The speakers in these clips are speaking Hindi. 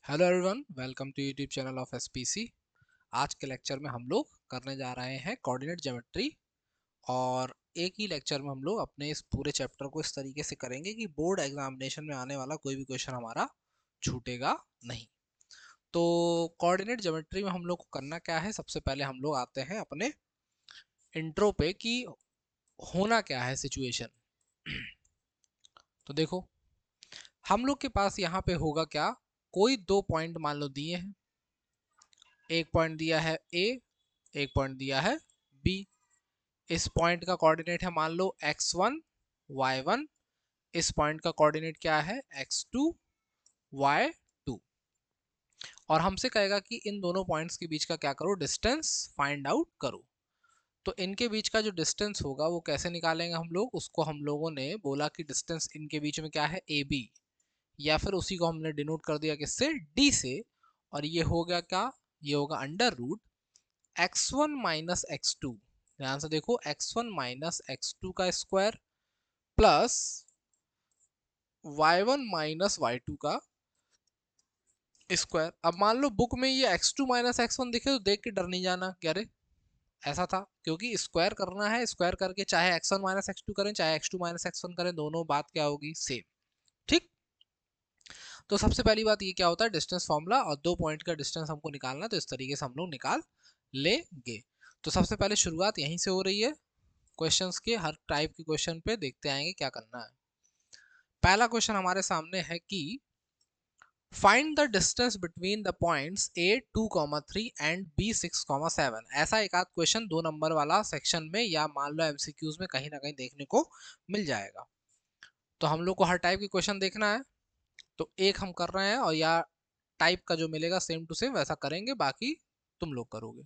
Hello everyone, welcome to YouTube channel of SPC. आज के लेक्चर में हम लोग करने जा रहे हैं कोऑर्डिनेट ज्योमेट्री। और एक ही लेक्चर में हम लोग अपने इस पूरे चैप्टर को इस तरीके से करेंगे कि बोर्ड एग्जामिनेशन में आने वाला कोई भी क्वेश्चन हमारा छूटेगा नहीं। तो कोऑर्डिनेट ज्योमेट्री में हम लोग को करना क्या है, सबसे पहले हम लोग आते हैं अपने इंट्रो पे कि होना क्या है सिचुएशन। तो देखो, हम लोग के पास यहाँ पे होगा क्या, कोई दो पॉइंट मान लो दिए हैं। एक पॉइंट दिया है ए, एक पॉइंट दिया है बी। इस पॉइंट का कोऑर्डिनेट है मान लो x1 y1। इस पॉइंट का कोऑर्डिनेट क्या है x2 y2। और हमसे कहेगा कि इन दोनों पॉइंट्स के बीच का क्या करो, डिस्टेंस फाइंड आउट करो। तो इनके बीच का जो डिस्टेंस होगा वो कैसे निकालेंगे हम लोग, उसको हम लोगों ने बोला कि डिस्टेंस इनके बीच में क्या है ए बी, या फिर उसी को हमने डिनोट कर दिया किससे, डी से। और ये हो गया क्या, ये होगा under root x1 minus x2। ध्यान से देखो, x1 माइनस x2 का square plus y1 minus y2 का स्क्वायर। अब मान लो बुक में ये x2 माइनस x1 दिखे तो देख के डर नहीं जाना कि अरे ऐसा था, क्योंकि स्क्वायर करना है। स्क्वायर करके चाहे x1 माइनस x2 करें चाहे x2 माइनस x1 करें, दोनों बात क्या होगी, सेम। ठीक। तो सबसे पहली बात ये क्या होता है, डिस्टेंस फॉर्मूला, और दो पॉइंट का डिस्टेंस हमको निकालना है, तो इस तरीके से हम लोग निकाल लेंगे। तो सबसे पहले शुरुआत यहीं से हो रही है। क्वेश्चंस के हर टाइप के क्वेश्चन पे देखते आएंगे क्या करना है। पहला क्वेश्चन हमारे सामने है कि find the distance between the points a2,3 and b6,7। ऐसा एक आध क्वेश्चन 2 नंबर वाला सेक्शन में या मान लो एमसीक्यूज में कहीं ना कहीं देखने को मिल जाएगा। तो हम लोग को हर टाइप के क्वेश्चन देखना है। तो एक हम कर रहे हैं, और या टाइप का जो मिलेगा सेम टू सेम वैसा करेंगे, बाकी तुम लोग करोगे।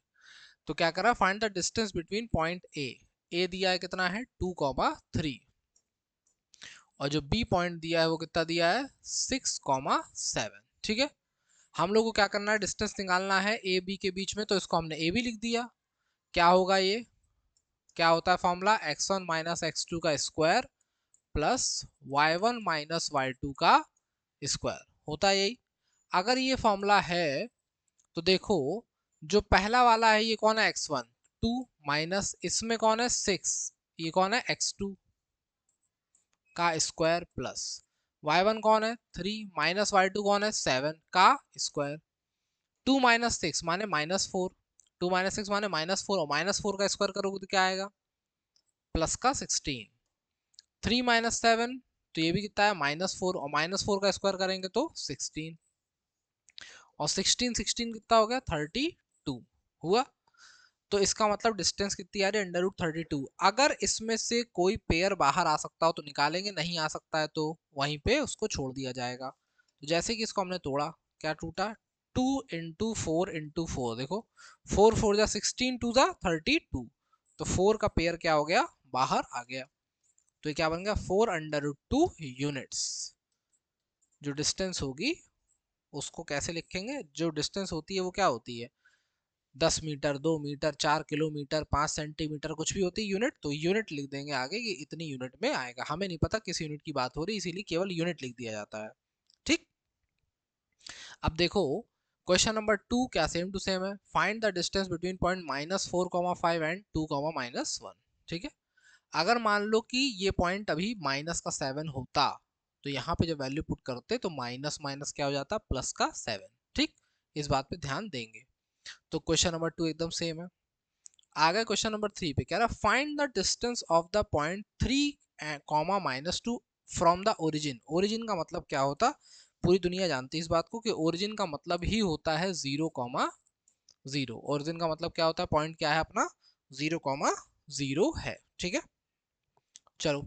तो क्या करा, find the distance between point A दिया है कितना है 2,3, और जो बी पॉइंट दिया है वो कितना दिया है 6,7। ठीक है। हम लोग को क्या करना है, डिस्टेंस निकालना है ए बी के बीच में, तो इसको हमने ए बी लिख दिया। क्या होगा ये, क्या होता है फॉर्मूला, x1 माइनस x2 का square plus y1 minus y2 का स्क्वायर होता है यही। अगर ये फॉर्मूला है तो देखो, जो पहला वाला है ये कौन है x1, 2 माइनस इसमें कौन है 6, ये कौन है x2 का स्क्वायर प्लस y1 कौन है 3 माइनस y2 कौन है 7 का स्क्वायर। 2 माइनस 6 माने -4, 2 माइनस 6 माने -4, और -4 का स्क्वायर करोगे तो क्या आएगा, प्लस का 16। 3 माइनस 7, तो ये भी कितना है -4, और -4 का स्क्वायर करेंगे तो 16, और 16 16 कितना हो गया 32 हुआ। तो इसका मतलब डिस्टेंस कितनी आ रही है, √32। अगर इसमें से कोई पेयर बाहर आ सकता हो तो निकालेंगे, नहीं आ सकता है तो वहीं पे उसको छोड़ दिया जाएगा। तो जैसे कि इसको हमने तोड़ा, क्या टूटा, 2 × 4 × 4। देखो 4 4 जा 16, 2 जा 32, तो 4 का पेयर क्या हो गया, बाहर आ गया। तो ये क्या बन गया, 4 √2 यूनिट्स। जो डिस्टेंस होगी उसको कैसे लिखेंगे, जो डिस्टेंस होती है वो क्या होती है, 10 मीटर, 2 मीटर, 4 किलोमीटर, 5 सेंटीमीटर, कुछ भी होती है यूनिट, तो यूनिट लिख देंगे आगे कि इतनी यूनिट में आएगा। हमें नहीं पता किस यूनिट की बात हो रही, इसीलिए केवल यूनिट लिख दिया जाता है। ठीक। अब देखो क्वेश्चन नंबर 2 क्या सेम टू सेम है, find the distance between point -4,5 and 2,-1। ठीक है। अगर मान लो कि ये पॉइंट अभी -7 होता, तो यहाँ पे जब वैल्यू पुट करते तो माइनस माइनस क्या हो जाता, +7। ठीक। इस बात पे ध्यान देंगे। तो क्वेश्चन नंबर 2 एकदम सेम है। आगे क्वेश्चन नंबर 3 पे कह रहा है find the distance of the point 3, -2 from the origin. Origin का मतलब क्या होता, पूरी दुनिया जानती है इस बात को कि ओरिजिन का मतलब ही होता है 0,0। ओरिजिन का मतलब क्या होता है, पॉइंट क्या है अपना 0,0 है। ठीक है। चलो,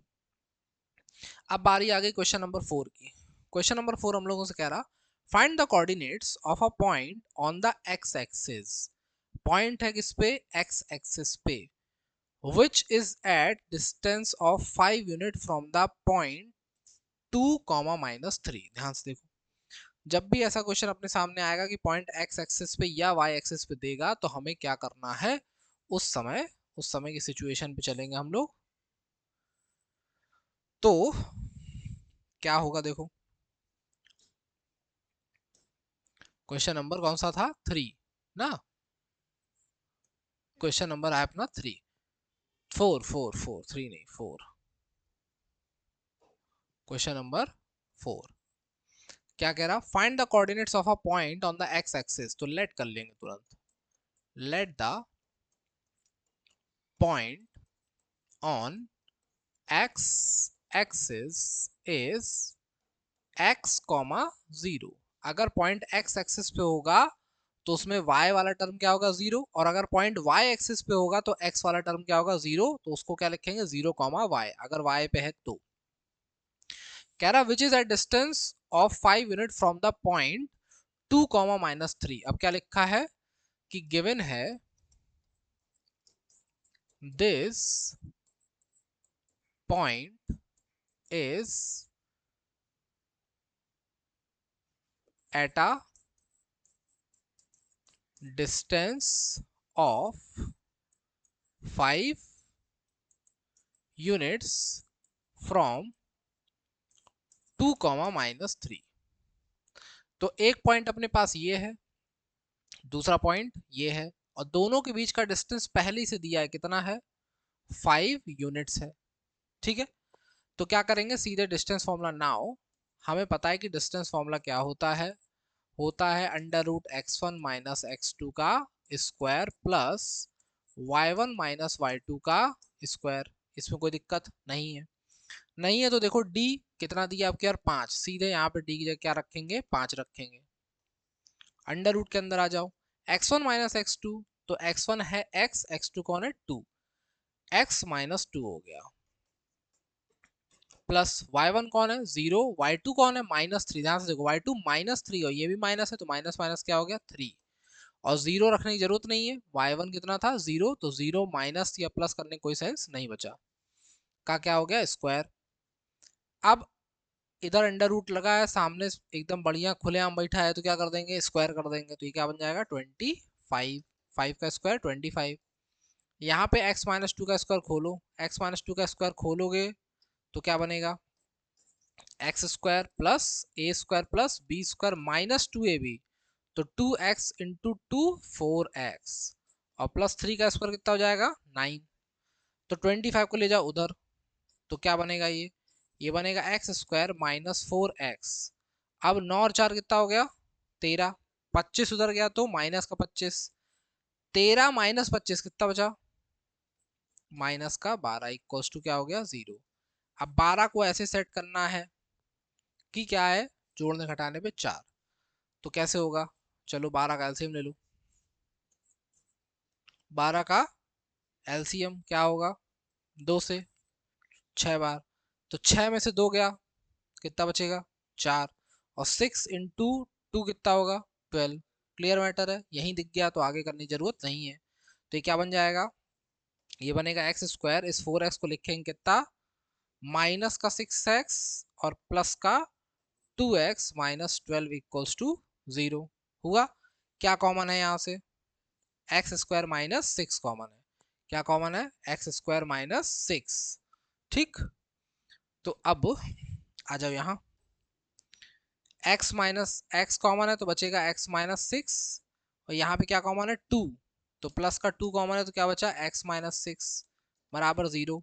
अब बारी आ गई क्वेश्चन नंबर 4 की। क्वेश्चन नंबर 4 हम लोगों से कह रहा find the coordinates of a point on the x axis. Point है किस पे, एक्स एक्सिस पे, which is at distance of 5 unit from the point 2, -3। ध्यान से देखो, जब भी ऐसा क्वेश्चन अपने सामने आएगा कि पॉइंट एक्स एक्सिस पे या वाई एक्सिस पे देगा, तो हमें क्या करना है, उस समय की सिचुएशन पे चलेंगे हम लोग। तो क्या होगा देखो, क्वेश्चन नंबर कौन सा था? 3 ना? क्वेश्चन नंबर है अपना 3। 4 3 नहीं 4। क्वेश्चन नंबर 4 क्या कह रहा? Find the coordinates of a point on the x axis. तो लेट कर लेंगे तुरंत। Let the point on x axis is x, 0। अगर पॉइंट x एक्सिस पे होगा तो उसमें y वाला टर्म क्या होगा? 0। और अगर पॉइंट y एक्सिस पे होगा तो x वाला टर्म क्या होगा? 0। तो उसको क्या लिखेंगे? 0, y। अगर y पे है तो कह रहा which is at distance of 5 unit from the point 2, -3। अब क्या लिखा है कि गिवन है this point is at a distance of 5 units from 2, -3। तो एक पॉइंट अपने पास ये है, दूसरा पॉइंट ये है, और दोनों के बीच का डिस्टेंस पहले ही से दिया है, कितना है? 5 यूनिट्स है। ठीक है, तो क्या करेंगे? सीधे डिस्टेंस फॉर्मूला। नाउ हमें पता है कि डिस्टेंस फॉर्मूला क्या होता है? होता है √x1 - x2 का स्क्वायर प्लस y1 - y2 का स्क्वायर। इसमें कोई दिक्कत नहीं है। नहीं है तो देखो d कितना दिया आपके यार? 5। सीधे यहाँ पे d की जगह क्या रखेंगे? 5 रखेंगे। अंडर रूट के अंदर आ जाओ। x1 - x2, तो x1 है x, x2 कौन है? 2। x - 2 हो गया, प्लस y1 कौन है? 0। y2 कौन है? -3। ध्यान से देखो, y2 -3 और ये भी माइनस है, तो माइनस माइनस क्या हो गया? 3। और 0 रखने की जरूरत नहीं है। y1 कितना था? 0। तो 0 माइनस या प्लस करने कोई सेंस नहीं बचा। का क्या हो गया? स्क्वायर। अब इधर अंडर रूट लगा है, सामने एकदम बढ़िया खुलेआम बैठा है, तो क्या कर देंगे? स्क्वायर कर देंगे। तो ये क्या बन जाएगा? 25। 5 का स्क्वायर 25। यहाँ पे x - 2 का स्क्वायर खोलो। x - 2 का स्क्वायर खोलोगे तो क्या बनेगा? X square plus A square plus B square -2ab। तो 2x इंटू 2 4x, और प्लस 3 का स्क्वायर कितना हो जाएगा? 9। तो 25 को ले जाओ उधर, तो क्या बनेगा? ये बनेगा एक्स स्क्वायर -4x। अब 9 और 4 कितना हो गया? 13। 25 उधर गया तो माइनस का 25। 13 - 25 कितना बचा? माइनस का 12 इक्वल्स टू क्या हो गया? 0। अब 12 को ऐसे सेट करना है कि क्या है? जोड़ने घटाने पे 4। तो कैसे होगा? चलो 12 का एलसीएम ले लो। 12 का एलसीएम क्या होगा? 2 से 6 बार, तो 6 में से 2 गया, कितना बचेगा? 4। और 6 इंटू 2 कितना होगा? 12। क्लियर मैटर है, यहीं दिख गया तो आगे करने की जरूरत नहीं है। तो ये क्या बन जाएगा? ये बनेगा एक्स स्क्वायर, इस 4x को लिखेंगे कितना? माइनस का 6x और प्लस का 2x - 12 इक्वल्स टू 0। हुआ? क्या कॉमन है यहाँ से? एक्स स्क्वायर -6 कॉमन है। क्या कॉमन है? X square -6। ठीक, तो अब आ जाओ यहाँ। x कॉमन है तो बचेगा x -6, और यहाँ पे क्या कॉमन है? 2। तो प्लस का 2 कॉमन है तो क्या बचा? x -6 बराबर 0।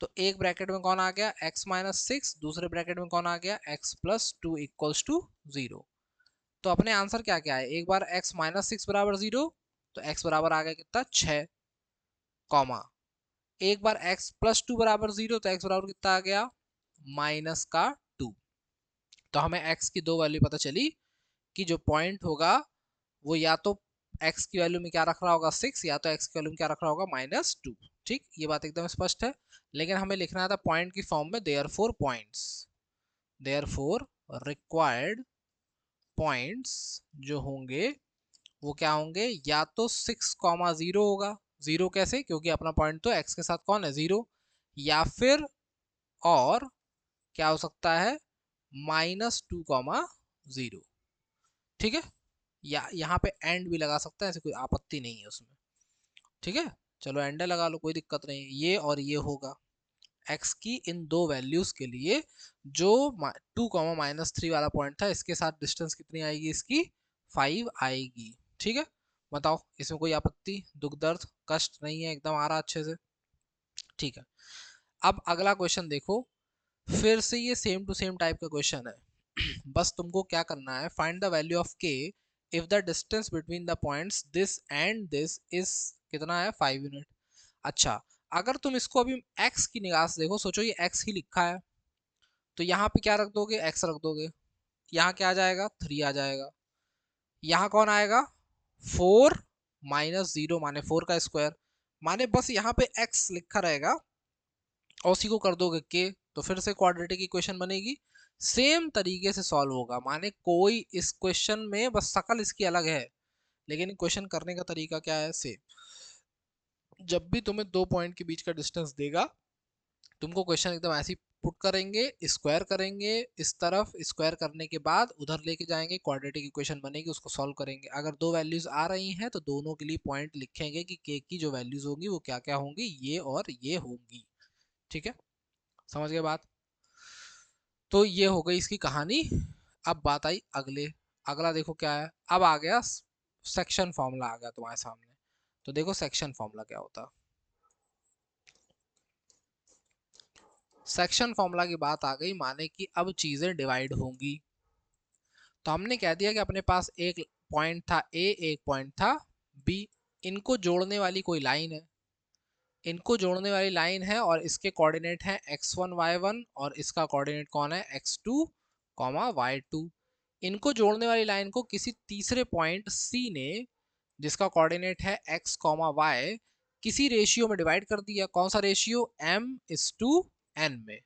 तो एक ब्रैकेट में कौन आ गया? x -6। दूसरे ब्रैकेट में कौन आ गया? x + 2 equals to 0। तो अपने आंसर क्या क्या है? एक बार x -6 बराबर 0, तो x बराबर आ गया कितना? 6, कॉमा एक बार x + 2 बराबर 0, तो x बराबर कितना आ गया? माइनस का 2। तो हमें x की दो वैल्यू पता चली कि जो पॉइंट होगा वो या तो x की वैल्यू में क्या रख रहा होगा? 6, या तो x की वैल्यू में क्या रख रहा होगा? -2। ठीक, ये बात एकदम स्पष्ट है। लेकिन हमें लिखना था पॉइंट की फॉर्म में, therefore points, therefore required points जो होंगे वो क्या होंगे? या तो 6, 0 होगा। 0 कैसे? क्योंकि अपना पॉइंट तो x के साथ कौन है? 0। या फिर और क्या हो सकता है? -2, 0। ठीक है, या यहाँ पे एंड भी लगा सकता है, ऐसे कोई आपत्ति नहीं है उसमें। ठीक है, चलो एंड लगा लो, कोई दिक्कत नहीं। ये और ये होगा x की इन दो वैल्यूज के लिए। जो 2, -3 वाला पॉइंट था, इसके साथ डिस्टेंस कितनी आएगी इसकी? 5 आएगी। ठीक है, बताओ इसमें कोई आपत्ति, दुख दर्द कष्ट नहीं है, एकदम आ रहा अच्छे से। ठीक है, अब अगला क्वेश्चन देखो, फिर से ये सेम टू सेम टाइप का क्वेश्चन है। बस तुमको क्या करना है, find the value of k if the distance between the points this and this is कितना है 5 यूनिट। अच्छा, अगर तुम इसको अभी x की निगाह से देखो, सोचो ये x ही लिखा है, तो यहाँ पे क्या रख दोगे, x रख दोगे, यहाँ क्या आ जाएगा 3 आ जाएगा, यहाँ कौन आएगा 4 माइनस 0 माने 4 का स्क्वायर, माने बस यहाँ पे x लिखा रहेगा और उसी को कर दोगे k, तो फिर से क्वाड्रेटिक इक्वेशन बनेगी, सेम तरीके से सॉल्व होगा। माने कोई इस क्वेश्चन में बस शकल इसकी अलग है, लेकिन क्वेश्चन करने का तरीका क्या है सेम। जब भी तुम्हें दो पॉइंट के बीच का डिस्टेंस देगा, तुमको क्वेश्चन एकदम ऐसे ही पुट करेंगे, स्क्वायर करेंगे, इस तरफ स्क्वायर करने के बाद उधर लेके जाएंगे, क्वाड्रेटिक इक्वेशन बनेगी, उसको सॉल्व करेंगे। अगर दो वैल्यूज आ रही हैं तो दोनों के लिए पॉइंट लिखेंगे कि के की जो वैल्यूज होंगी वो क्या क्या होंगी, ये और ये होंगी। ठीक है, समझ गए बात। तो ये हो गई इसकी कहानी। अब बात आई अगले, अगला देखो क्या है, अब आ गया सेक्शन फॉर्मूला आ गया तुम्हारे सामने। तो देखो सेक्शन फॉर्मूला क्या होता है। सेक्शन फॉर्मूला की बात आ गई, माने कि अब चीजें डिवाइड होंगी। तो हमने कह दिया कि अपने पास एक पॉइंट था ए, एक पॉइंट था बी, इनको जोड़ने वाली कोई लाइन है, इनको जोड़ने वाली लाइन है और इसके कोऑर्डिनेट है x1 y1 और इसका कोऑर्डिनेट कौन है x2 y2। इनको जोड़ने वाली लाइन को किसी तीसरे पॉइंट C ने, जिसका कोऑर्डिनेट है x y, किसी रेशियो में डिवाइड कर दिया। कौन सा रेशियो, m:n में,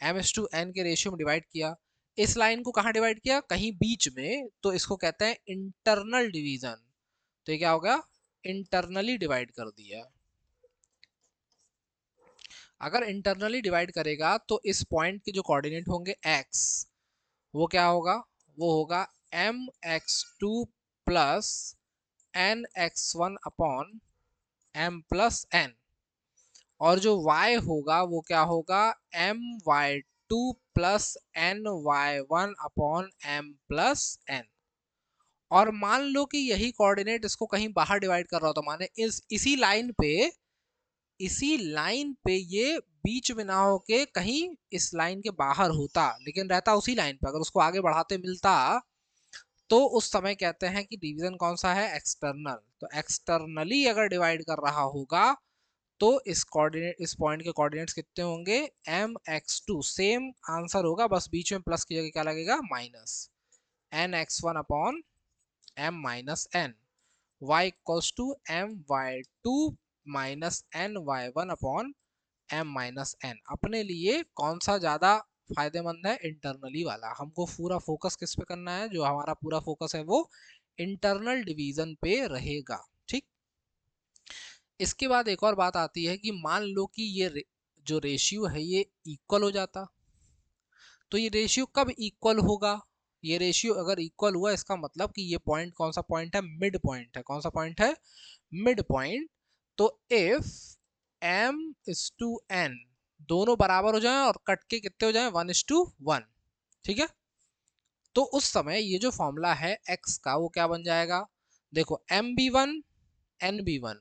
m:n के रेशियो में डिवाइड किया। इस लाइन को कहाँ डिवाइड किया, कहीं बीच में, तो इसको कहते हैं इंटरनल डिवीजन। तो ये क्या होगा, इंटरनली डिवाइड कर दिया। अगर इंटरनली डिवाइड करेगा तो इस पॉइंट के जो कोऑर्डिनेट होंगे x, वो क्या होगा, वो होगा mx2 plus nx1 upon m+n, और जो y होगा वो क्या होगा my2 plus ny1 upon m+n। और मान लो कि यही कोऑर्डिनेट इसको कहीं बाहर डिवाइड कर रहा होता, माने इसी लाइन पे ये बीच में ना होके कहीं इस लाइन के बाहर होता, लेकिन रहता उसी लाइन पे, अगर उसको आगे बढ़ाते मिलता, तो उस समय कहते हैं कि डिवीजन कौन सा है, एक्सटर्नल। तो एक्सटर्नली अगर डिवाइड कर रहा होगा तो इस पॉइंट के कोऑर्डिनेट्स कितने होंगे, mx2, सेम आंसर होगा, बस बीच में प्लस की जगह क्या लगेगा, minus nx1 upon m-n, y equals to my2 minus ny1 upon m-n। अपने लिए कौन सा ज्यादा फायदेमंद है, इंटरनली वाला। हमको पूरा फोकस किस पे करना है, जो हमारा पूरा फोकस है वो इंटरनल डिवीजन पे रहेगा। ठीक, इसके बाद एक और बात आती है कि मान लो कि ये जो रेशियो है ये इक्वल हो जाता, तो ये रेशियो कब इक्वल होगा, ये रेशियो अगर इक्वल हुआ इसका मतलब कि ये पॉइंट कौन सा पॉइंट है, मिड पॉइंट है। कौन सा पॉइंट है, मिड पॉइंट। तो इफ m:n दोनों बराबर हो जाएं और कट के कितने हो जाएं, 1:1। ठीक है, तो उस समय ये जो फॉर्मूला है x का वो क्या बन जाएगा, देखो mb1 nb1,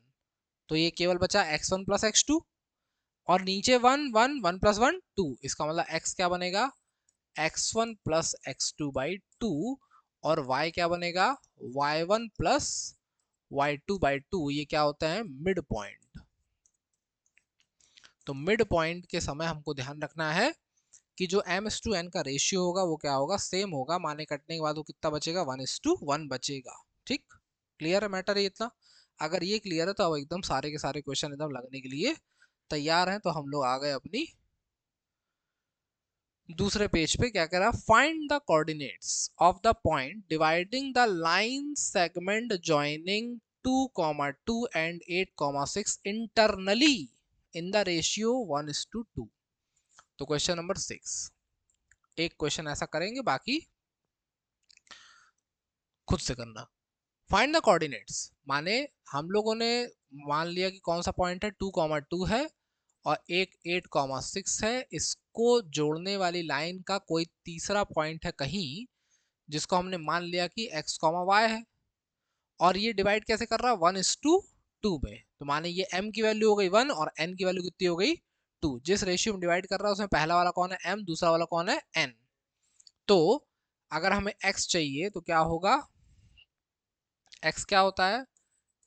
तो ये केवल बचा x1 प्लस x2, और नीचे 1 प्लस 1 2, इसका मतलब x क्या बनेगा, x1 प्लस x2/2, और y क्या बनेगा, y1 प्लस y2/2। ये क्या होता है, मिड पॉइंट। तो मिड पॉइंट के समय हमको ध्यान रखना है कि जो m:n का रेशियो होगा वो क्या होगा, सेम होगा, माने कटने के बाद वो कितना बचेगा, 1:1 बचेगा। ठीक, क्लियर है मैटर ये इतना। अगर ये क्लियर है तो अब एकदम सारे के सारे क्वेश्चन एकदम लगने के लिए तैयार हैं। तो हम लोग आ गए अपनी दूसरे पेज पे, क्या कह रहा है, find the coordinates of the point dividing the line segment joining 2,2 and 8,6 internally in the ratio 1:2। तो क्वेश्चन नंबर 6, एक क्वेश्चन ऐसा करेंगे, बाकी खुद से करना। फाइंड द कोऑर्डिनेट्स, माने हम लोगों ने मान लिया कि कौन सा पॉइंट है, 2,2 है और एक 8,6 है, इसको जोड़ने वाली लाइन का कोई तीसरा पॉइंट है कहीं जिसको हमने मान लिया कि x कॉमा वाई है, और ये डिवाइड कैसे कर रहा है 1:2 में, तो माने ये m की वैल्यू हो गई 1 और n की वैल्यू कितनी हो गई 2। जिस रेशियो में डिवाइड कर रहा है उसमें पहला वाला कौन है m, दूसरा वाला कौन है n। तो अगर हमें x चाहिए तो क्या होगा, x क्या होता है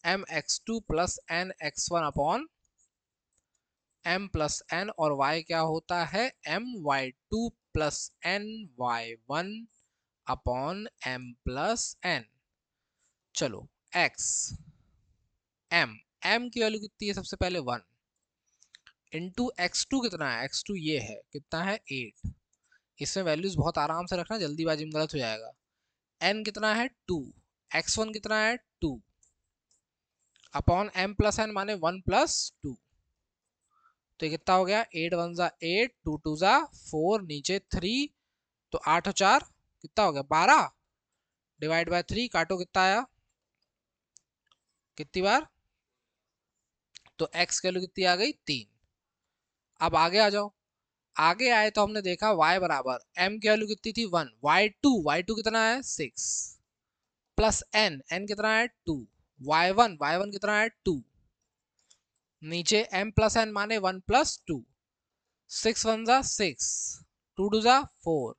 mx2 plus nx1 upon m plus n, और y क्या होता है my2 plus ny1 upon m plus n। चलो x m की वैल्यू कितनी है, सबसे पहले 1 इंटू x2 कितना है, x2 ये है कितना है 8। इसमें वैल्यूज बहुत आराम से रखना, जल्दीबाजी में गलत हो जाएगा। n कितना है 2, x1 कितना है 2 अपॉन m प्लस n माने 1 प्लस 2। तो ये कितना हो गया 8 1 जा 8, 2 2 जा 4, नीचे 3, तो 8 और 4 कितना हो गया 12, डिवाइड बाय 3, काटो कितना आया, कितनी बार, तो x की वैल्यू कितनी आ गई 3। अब आगे आ जाओ, आगे आए तो हमने देखा y बराबर m की वैल्यू कितनी थी 1, y2 कितना है 6 प्लस n कितना है 2, y1 कितना है 2, नीचे m प्लस n माने 1 प्लस 2, 6 1 जा 6, 2 2 जा 4,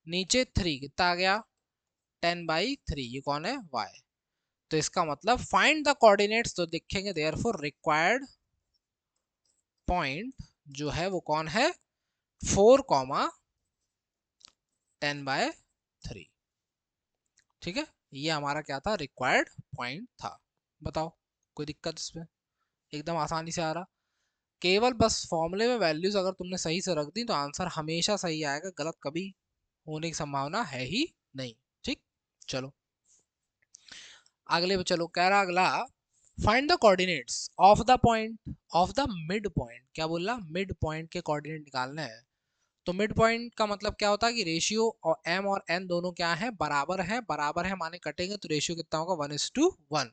नीचे 3 कितना आ गया 10/3, ये कौन है y। तो इसका मतलब फाइंड द कोऑर्डिनेट्स, तो लिखेंगे देयरफॉर रिक्वायर्ड पॉइंट जो है वो कौन है 4, 10/3। ठीक है, ये हमारा क्या था रिक्वायर्ड पॉइंट था। बताओ कोई दिक्कत इसमें, एकदम आसानी से आ रहा। केवल बस फॉर्मूले में वैल्यूज अगर तुमने सही से रख दी तो आंसर हमेशा सही आएगा, गलत कभी होने की संभावना है ही नहीं। ठीक, चलो अगले पे चलो, कह रहा अगला find the coordinates of the point of the mid point. क्या बोल रहा, मिड पॉइंट के कोऑर्डिनेट निकालने हैं। तो मिड पॉइंट का मतलब क्या होता है कि रेशियो और m और n दोनों क्या है बराबर है, बराबर है माने कटेंगे, तो रेशियो कितना होगा 1:1।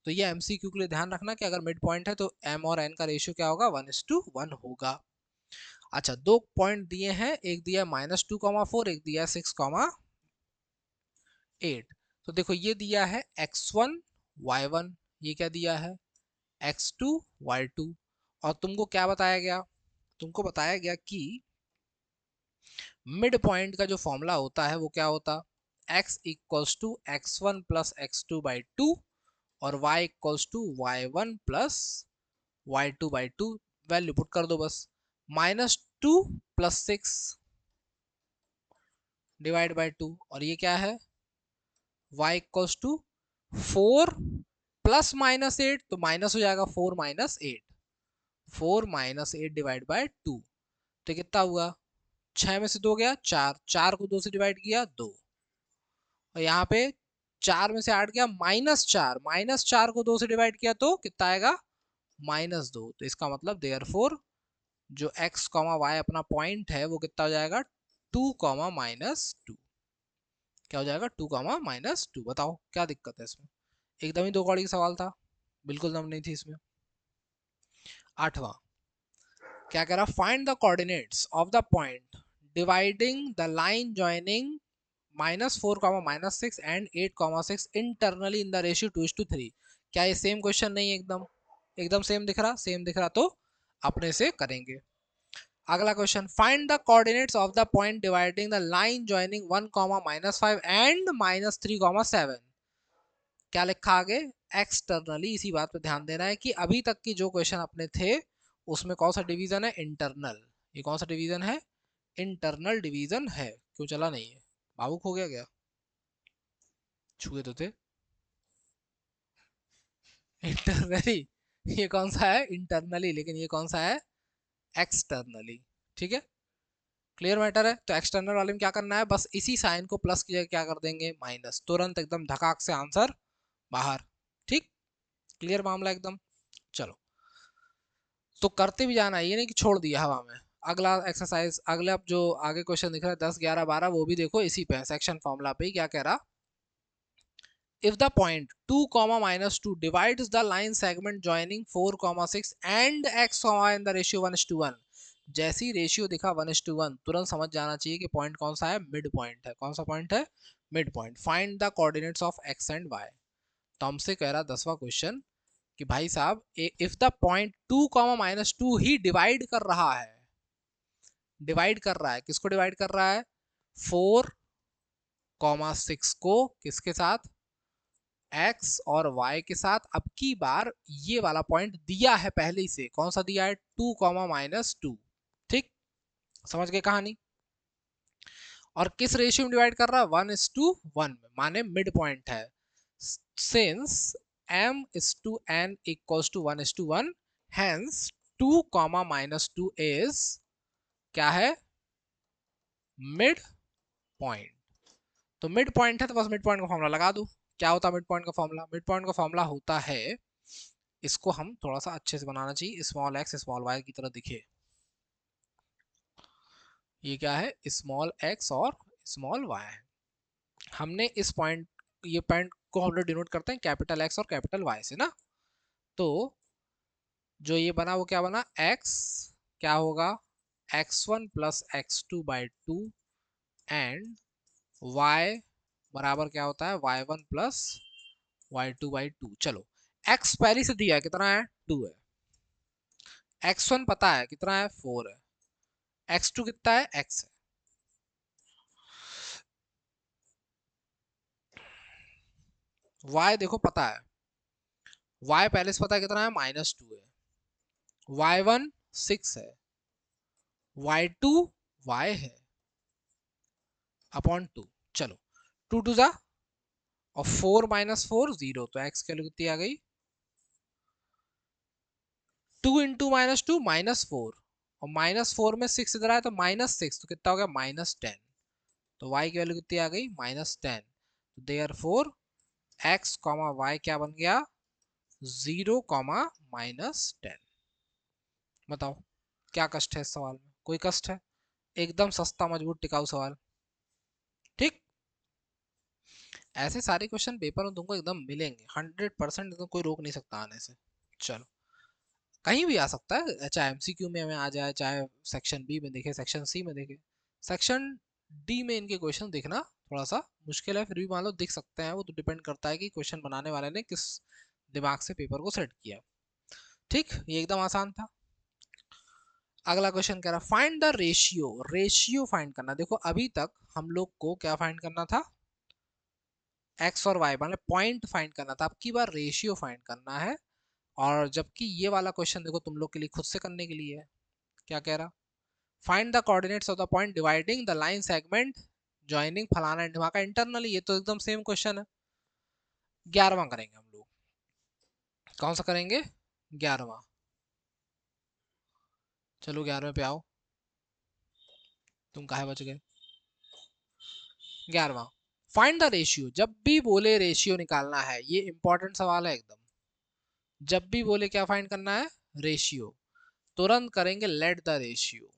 तो ये एमसीक्यू के लिए ध्यान रखना कि अगर मिड पॉइंट है तो m और n का रेशियो क्या होगा 1:1 होगा। अच्छा, दो पॉइंट दिए हैं, एक दिया है -2,4, एक दिया है 6,8। तो देखो ये दिया है x1 y1, ये क्या दिया है x2 y2, और तुमको क्या बताया गया, तुमको बताया गया कि मिड पॉइंट का जो फॉर्मूला होता है वो क्या होता, x equals to x1 plus x2/2 और y equals to y1 plus y2/2। Value put कर दो बस, -2 प्लस 6 डिवाइड बाई 2, और ये क्या है y इक्वल्स टू 4 प्लस -8, तो माइनस हो जाएगा 4 - 8, 4 - 8 डिवाइड बाई 2, तो कितना हुआ 6 में से 2 गया 4, 4 को 2 से डिवाइड किया 2, और यहाँ पे 4 में से 8 गया -4, -4 को 2 से डिवाइड किया तो कितना आएगा -2। तो इसका मतलब देयरफॉर जो x कॉमा y अपना पॉइंट है वो कितना हो जाएगा 2, -2। क्या हो जाएगा 2, -2। बताओ क्या दिक्कत है इसमें, एकदम ही दो कौड़ी का सवाल था, बिल्कुल दम नहीं थी इसमें। आठवां क्या कह रहा, find the coordinates of the point dividing the line joining -4, -6 and 8, 6 internally in the ratio 2:3। क्या ये सेम क्वेश्चन नहीं है, एकदम एकदम सेम दिख रहा, सेम दिख रहा तो अपने से करेंगे। अगला question, find the coordinates of the point dividing the line joining 1, -5 and -3, 7। क्या लिखा आगे एक्सटर्नली। इसी बात पे ध्यान देना है कि अभी तक की जो क्वेश्चन अपने थे उसमें कौन सा डिवीजन है इंटरनल, ये कौन सा डिवीजन है इंटरनल डिवीजन है। क्यों चला नहीं है, भावुक हो गया क्या, छुए तो थे इंटरनली, ये कौन सा है इंटरनली, लेकिन ये कौन सा है एक्सटर्नली। ठीक है, क्लियर मैटर है। तो एक्सटर्नल वाले में क्या करना है, बस इसी साइन को प्लस की जगह क्या कर देंगे माइनस, तुरंत एकदम धकाक से आंसर बाहर। ठीक, क्लियर मामला एकदम। चलो, तो करते भी जाना, ये नहीं कि छोड़ दिया हवा में। अगला एक्सरसाइज, अगला जो आगे क्वेश्चन दिख रहा है 10, 11, 12, वो भी देखो इसी पे सेक्शन फॉर्मूला पे ही। क्या कह रहा, if the point 2, -2 divides the line segment joining 4, 6 and x, in the ratio 1:1, जैसी रेशियो दिखा 1:1 तुरंत समझ जाना चाहिए कि पॉइंट कौन सा है मिड पॉइंट है। कौन सा पॉइंट है mid point, find the coordinates of X and Y. तो हमसे कह रहा 10वां क्वेश्चन कि भाई साहब if the point 2 comma minus two ही डिवाइड कर रहा है, डिवाइड कर रहा है, किसको डिवाइड कर रहा है, 4 कॉमा 6 को किसके साथ, x और y के साथ। अब की बार ये वाला पॉइंट दिया है पहले ही से, कौन सा दिया है, 2 कॉमा माइनस टू। ठीक, समझ गए कहानी। और किस रेशियो में डिवाइड कर रहा है, 1:1 में, माने मिड पॉइंट है। Since m is to n equals to 1:1, hence 2 comma minus two is क्या है, मिड पॉइंट। तो मिड पॉइंट है तो बस मिड पॉइंट का फॉर्मूला लगा दो। क्या होता है मिड पॉइंट का फॉर्मूला, मिड पॉइंट का फॉर्मूला होता है, इसको हम थोड़ा सा अच्छे से बनाना चाहिए, स्मॉल एक्स स्मॉल वाई की तरह दिखे। ये क्या है, स्मॉल एक्स और स्मॉल वाई। हमने इस पॉइंट, ये पॉइंट को हम लोग डिनोट करते हैं कैपिटल एक्स और कैपिटल वाई से ना। तो जो ये बना वो क्या बना, एक्स क्या होगा, x1 plus x2/2 and y बराबर क्या होता है, y1 प्लस y2/2। चलो x पहले से दिया है कितना है, 2 है, x1 पता है कितना है, 4 है, x2 कितना है, x है, y देखो पता है, y पहले से पता है कितना है, -2 है, y1 6 है, y2 y है अपॉन 2। चलो 2 टू जा, और 4 माइनस 4 0, तो x की वैल्यू कितनी आ गई, 2 इंटू -2 -4, और -4 में 6 इधर आया तो -6, तो कितना हो गया, -10। तो y की वैल्यू कितनी आ गई, -10। Therefore X comma Y क्या बन गया, 0 कॉमा -10। बताओ क्या कष्ट है इस सवाल में, कोई कष्ट है, एकदम सस्ता मजबूत टिकाऊ सवाल। ठीक, ऐसे सारे क्वेश्चन पेपर में तुमको एकदम मिलेंगे 100%, एकदम कोई रोक नहीं सकता आने से। चलो कहीं भी आ सकता है, चाहे एमसीक्यू में हमें आ जाए, चाहे सेक्शन बी में देखे, सेक्शन सी में देखे, सेक्शन डी में इनके क्वेश्चन देखना थोड़ा सा मुश्किल है, फिर भी मान लो दिख सकते हैं, वो तो डिपेंड करता है कि क्वेश्चन बनाने वाले ने किस दिमाग से पेपर को सेट किया। ठीक, ये एकदम आसान था। अगला क्वेश्चन कह रहा find the ratio, ratio find करना। देखो अभी तक हम लोग को क्या फाइंड करना था, एक्स और वाई मतलब पॉइंट फाइंड करना था, अब की बार रेशियो फाइंड करना है। और जबकि ये वाला क्वेश्चन देखो तुम लोग के लिए खुद से करने के लिए है, क्या कह रहा, find the coordinates of the point dividing the line segment joining फलाना एंड ढिमाका इंटरनली। ये तो एकदम सेम क्वेश्चन है। 11वां करेंगे हम लोग, कौन सा करेंगे, 11वां। चलो 11वें पे आओ, तुम काहे बच गए। 11वां, फाइंड द रेशियो। जब भी बोले रेशियो निकालना है, ये इंपॉर्टेंट सवाल है एकदम, जब भी बोले क्या फाइंड करना है, रेशियो, तुरंत करेंगे लेट द रेशियो।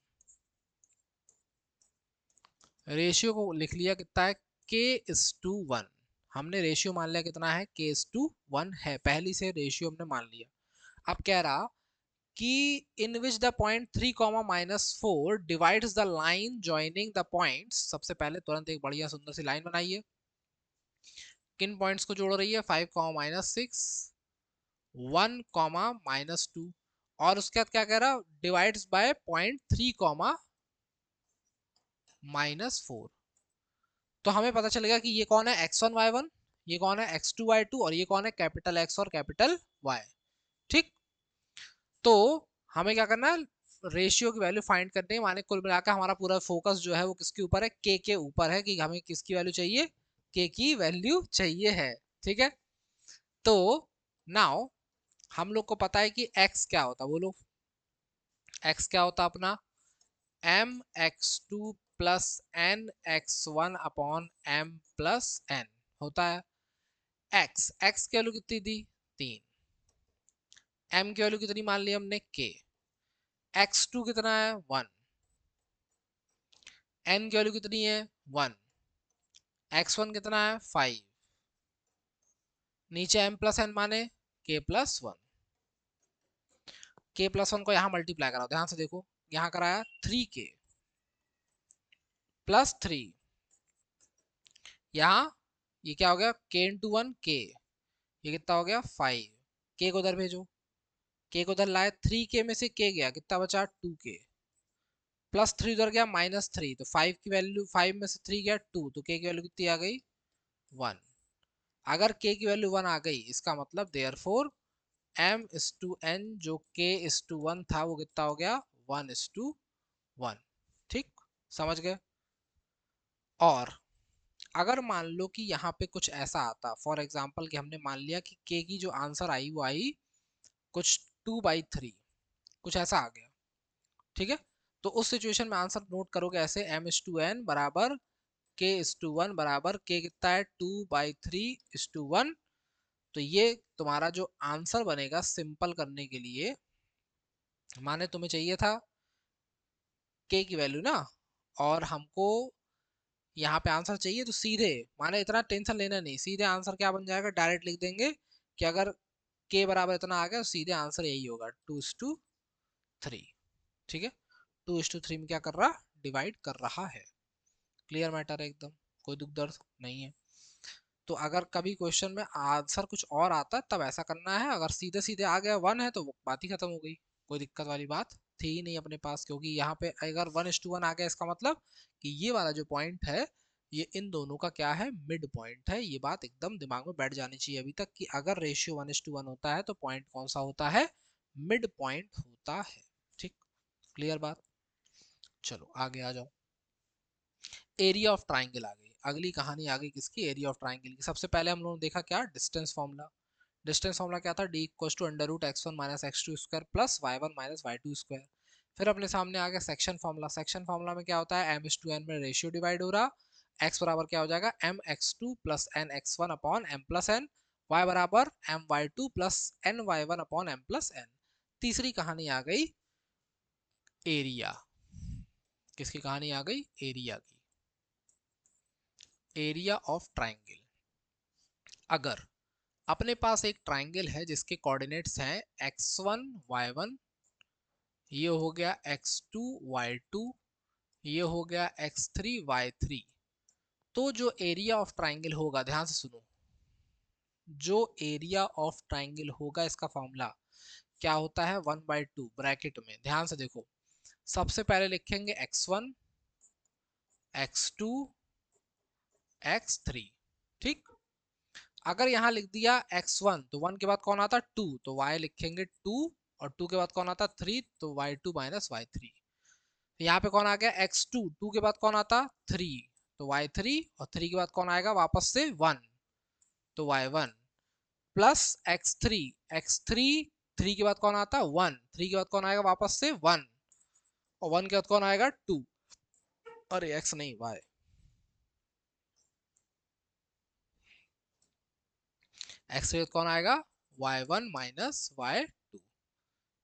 रेशियो को लिख लिया कितना है, k:1। हमने रेशियो मान लिया कितना है, k:1 है, पहली से रेशियो हमने मान लिया। अब कह रहा कि in which the point 3 comma -4 divides the line joining the points. सबसे पहले तुरंत एक बढ़िया सुंदर सी लाइन बनाइए, किन पॉइंट्स को जोड़ रही है, 5 कॉमा -6, 1 कॉमा -2, और उसके बाद क्या कह रहा, डिवाइड्स बाय पॉइंट 3 कॉमा -4। तो हमें पता चलेगा कि ये कौन है, x1 y1, ये कौन है x2 y2, और ये कौन है कैपिटल x और कैपिटल y। ठीक, तो हमें क्या करना है, रेशियो की वैल्यू फाइंड करनी है, माने कुल मिलाकर हमारा पूरा फोकस जो है वो किसके ऊपर है, के ऊपर है, कि हमें किसकी वैल्यू चाहिए, के की वैल्यू चाहिए है। ठीक है, तो नाउ हम लोग को पता है कि x क्या होता है, बोलो x क्या होता है अपना, m x2 plus n x1 upon m plus n होता है। x की वैल्यू कितनी दी, 3, m की वैल्यू कितनी मान ली हमने, k, x2 कितना है, 1, n की वैल्यू कितनी है, 1, x1 कितना है, 5, नीचे m प्लस n माने k प्लस 1। k प्लस 1 को यहाँ मल्टीप्लाई कराओ, ध्यान से देखो, यहाँ कराया 3k प्लस 3, यहाँ ये क्या हो गया, k इंटू वन के, ये कितना हो गया 5, के को उधर भेजो, के को उधर लाए, 3k में से k गया, कितना बचा 2k, प्लस 3 उधर गया -3, तो 5 की वैल्यू, 5 में से 3 गया 2, तो k की वैल्यू कितनी आ गई 1। अगर k की वैल्यू 1 आ गई, इसका मतलब therefore m is to n जो k इज टू 1 था वो कितना हो गया 1 इज टू 1। ठीक, समझ गए। और अगर मान लो कि यहाँ पे कुछ ऐसा आता, फॉर एग्जाम्पल कि हमने मान लिया कि k की जो आंसर आई वो आई कुछ 2/3, कुछ ऐसा आ गया, ठीक है, तो उस सिचुएशन में आंसर नोट करोगे ऐसे, m इज टू n बराबर k इज टू 1 बराबर k कितना है 2/3 इज टू 1। तो ये तुम्हारा जो आंसर बनेगा सिंपल करने के लिए, माने तुम्हें चाहिए था k की वैल्यू ना, और हमको यहाँ पे आंसर चाहिए, तो सीधे माने इतना टेंशन लेना नहीं, सीधे आंसर क्या बन जाएगा, डायरेक्ट लिख देंगे कि अगर k बराबर इतना आ गया तो सीधे आंसर यही होगा 2:3। ठीक है, 2:3 में क्या कर रहा, डिवाइड कर रहा है। क्लियर मैटर है एकदम, कोई दुख दर्द नहीं है। तो अगर कभी क्वेश्चन में आंसर कुछ और आता है तब ऐसा करना है, अगर सीधे सीधे आ गया 1 है तो वो बात ही खत्म हो गई, कोई दिक्कत वाली बात थी ही नहीं अपने पास, क्योंकि यहाँ पे अगर 1:1 आ गया इसका मतलब कि ये वाला जो पॉइंट है ये इन दोनों का क्या है, मिड पॉइंट है। ये बात एकदम दिमाग में बैठ जानी चाहिए अभी तक कि अगर रेशियो 1:1 होता है तो पॉइंट कौन सा होता है, मिड पॉइंट होता है। ठीक, क्लियर बात। चलो आगे आ जाओ। एरिया ऑफ ट्राइंगल आ गई, अगली कहानी आ गई किसकी, एरिया ऑफ ट्राइंगल की। सबसे पहले हम लोगों ने देखा क्या, डिस्टेंस फॉर्मूला। डिस्टेंस फॉर्मूला क्या था, d equals to under root x1 minus x2 square plus y1 minus y2 square. फिर अपने सामने आ गया सेक्शन फॉर्मूला। सेक्शन फॉर्मूला में क्या होता है, m इज टू n में रेशियो डिवाइड हो रहा, x बराबर क्या हो जाएगा m x2 plus n x1 upon m plus n, y बराबर m y2 plus n y1 upon m plus n। तीसरी कहानी आ गई एरिया, किसकी कहानी आ गई, एरिया की। Area of triangle. अगर अपने पास एक ट्राइंगल है जिसके कोऑर्डिनेट्स हैं x1 y1, ये हो गया x2 y2, ये हो गया x3 y3, तो जो एरिया ऑफ ट्राइंगल होगा, ध्यान से सुनो, जो एरिया ऑफ ट्राइंगल होगा इसका फॉर्मूला क्या होता है, 1/2 ब्रैकेट में, ध्यान से देखो, सबसे पहले लिखेंगे x1 x2 x3। ठीक, अगर यहाँ लिख दिया x1 तो 1 के बाद कौन आता 2, तो y लिखेंगे 2, और 2 के बाद कौन आता 3, तो y2 माइनस y3। यहाँ पे कौन आ गया x2, 2 के बाद कौन आता 3, तो y3, और 3 के बाद कौन आएगा वापस से 1, तो y1 प्लस x3, x3 3 के बाद कौन आता 1, 3 के बाद कौन आएगा वापस से 1, और 1 के बाद कौन आएगा 2, अरे x नहीं y, x के बाद कौन आएगा y1 माइनस y2।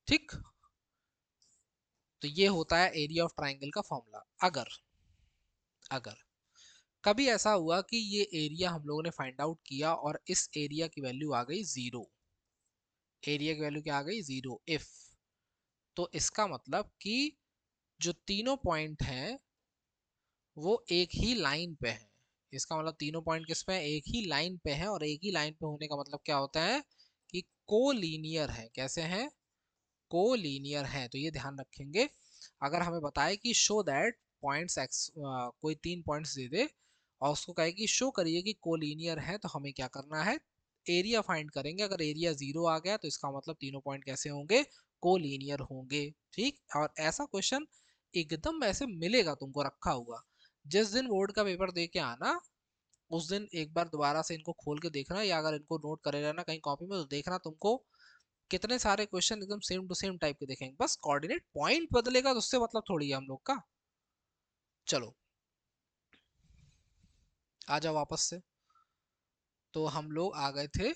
ठीक, तो ये होता है एरिया ऑफ ट्राइंगल का फॉर्मूला। अगर अगर कभी ऐसा हुआ कि ये एरिया हम लोगों ने फाइंड आउट किया और इस एरिया की वैल्यू आ गई 0, एरिया की वैल्यू क्या आ गई 0, इफ, तो इसका मतलब कि जो तीनों पॉइंट हैं वो एक ही लाइन पे हैं। इसका मतलब तीनों पॉइंट किस पे हैं, एक ही लाइन पे हैं, और एक ही लाइन पे होने का मतलब क्या होता है कि कोलीनियर है। कैसे हैं, कोलीनियर है, तो ये ध्यान रखेंगे। अगर हमें बताए कि शो दैट पॉइंट्स एक्स, कोई 3 पॉइंट्स दे दे और उसको कहे कि शो करिए कि कोलीनियर है, तो हमें क्या करना है, एरिया फाइंड करेंगे। अगर एरिया 0 आ गया तो इसका मतलब तीनों पॉइंट कैसे होंगे, कोलीनियर होंगे। ठीक, और ऐसा क्वेश्चन एकदम ऐसे मिलेगा तुमको रखा हुआ, जिस दिन बोर्ड का पेपर दे के आना उस दिन एक बार दोबारा से इनको खोल के देखना, या अगर इनको नोट करे रहना कहीं कॉपी में, तो देखना तुमको कितने सारे क्वेश्चन एकदम सेम टू सेम टाइप के देखेंगे, बस कोऑर्डिनेट पॉइंट बदलेगा तो उससे मतलब थोड़ी है हम लोग का। चलो आ जाओ वापस से। तो हम लोग आ गए थे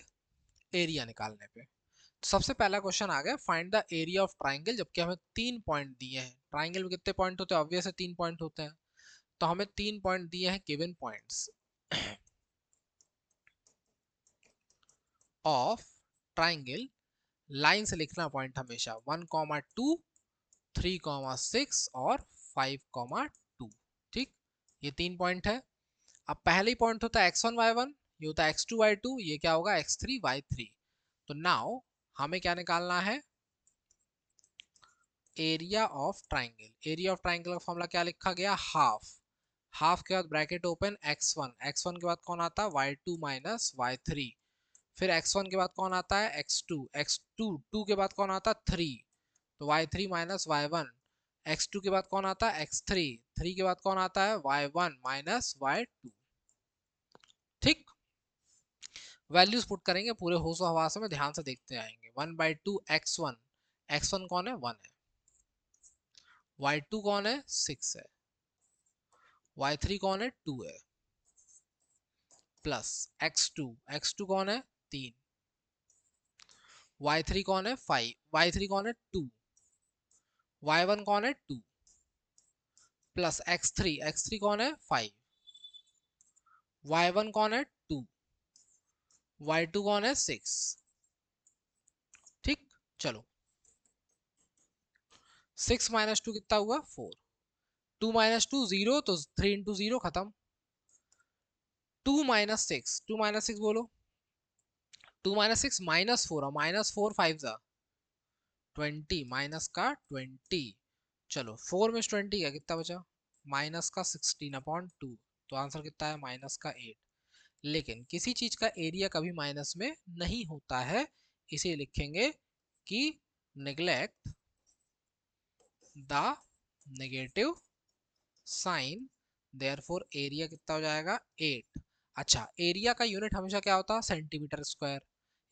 एरिया निकालने पे। तो सबसे पहला क्वेश्चन आ गया, find the area of triangle, जबकि हमें 3 पॉइंट दिए हैं। ट्राइंगल में कितने पॉइंट होते हैं, ऑब्वियस है 3 पॉइंट होते हैं, तो हमें 3 पॉइंट दिए हैं, given points of triangle. Line से लिखना पॉइंट हमेशा, 1,2, 3,6 और 5,2। ठीक, ये 3 पॉइंट है। अब पहले ही पॉइंट होता है x1 y1, ये होता है x2 y2, ये क्या होगा x3 y3। तो नाउ हमें क्या निकालना है, area of triangle. Area of triangle का फॉर्मूला क्या लिखा गया, हाफ। हाफ के बाद ब्रैकेट ओपन x1, x1 के बाद कौन आता है y2 माइनस y3, फिर x1 के बाद कौन आता है x2, x2 2 के बाद कौन आता है 3, तो y3 माइनस y1, x2 के बाद कौन आता है x3, 3 के बाद कौन आता है y1 माइनस y2। ठीक, वैल्यूज पुट करेंगे पूरे होश हवास में, ध्यान से देखते आएंगे। 1/2 x1, x1 कौन है 1 है, y2 कौन है 6 है, y3 कौन है 2 है, प्लस x2, x2 कौन है 3, y3 कौन है 5, y3 कौन है 2, y1 कौन है 2, प्लस x3, x3 कौन है 5, y1 कौन है 2, y2 कौन है 6। ठीक, चलो 6 माइनस 2 कितना हुआ 4, 2 माइनस 2 0, तो 3 इंटू 0 खत्म। 2 माइनस 6, 2 माइनस 6 बोलो, 2 माइनस 6 माइनस 4, और माइनस 4 5 जा 20, माइनस का 20। चलो 4 में 20 का कितना बचा, माइनस का 16/2, तो आंसर कितना है माइनस का 8। लेकिन किसी चीज का एरिया कभी माइनस में नहीं होता है, इसे लिखेंगे कि neglect the negative sign, therefore area कितना हो जाएगा 8। अच्छा, एरिया का यूनिट हमेशा क्या होता है centimetre square,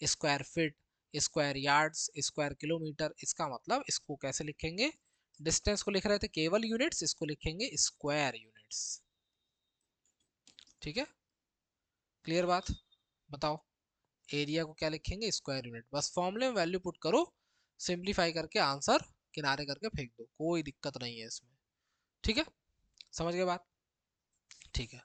square feet, square yards, square kilometre. इसका मतलब इसको कैसे लिखेंगे, डिस्टेंस को लिख रहे थे केवल यूनिट्स, इसको लिखेंगे स्क्वायर यूनिट्स। ठीक है, क्लियर बात, बताओ एरिया को क्या लिखेंगे स्क्वायर यूनिट। बस फॉर्मूले में वैल्यू पुट करो, सिंप्लीफाई करके आंसर किनारे करके फेंक दो, कोई दिक्कत नहीं है इसमें। ठीक है, समझ गए बात, ठीक है।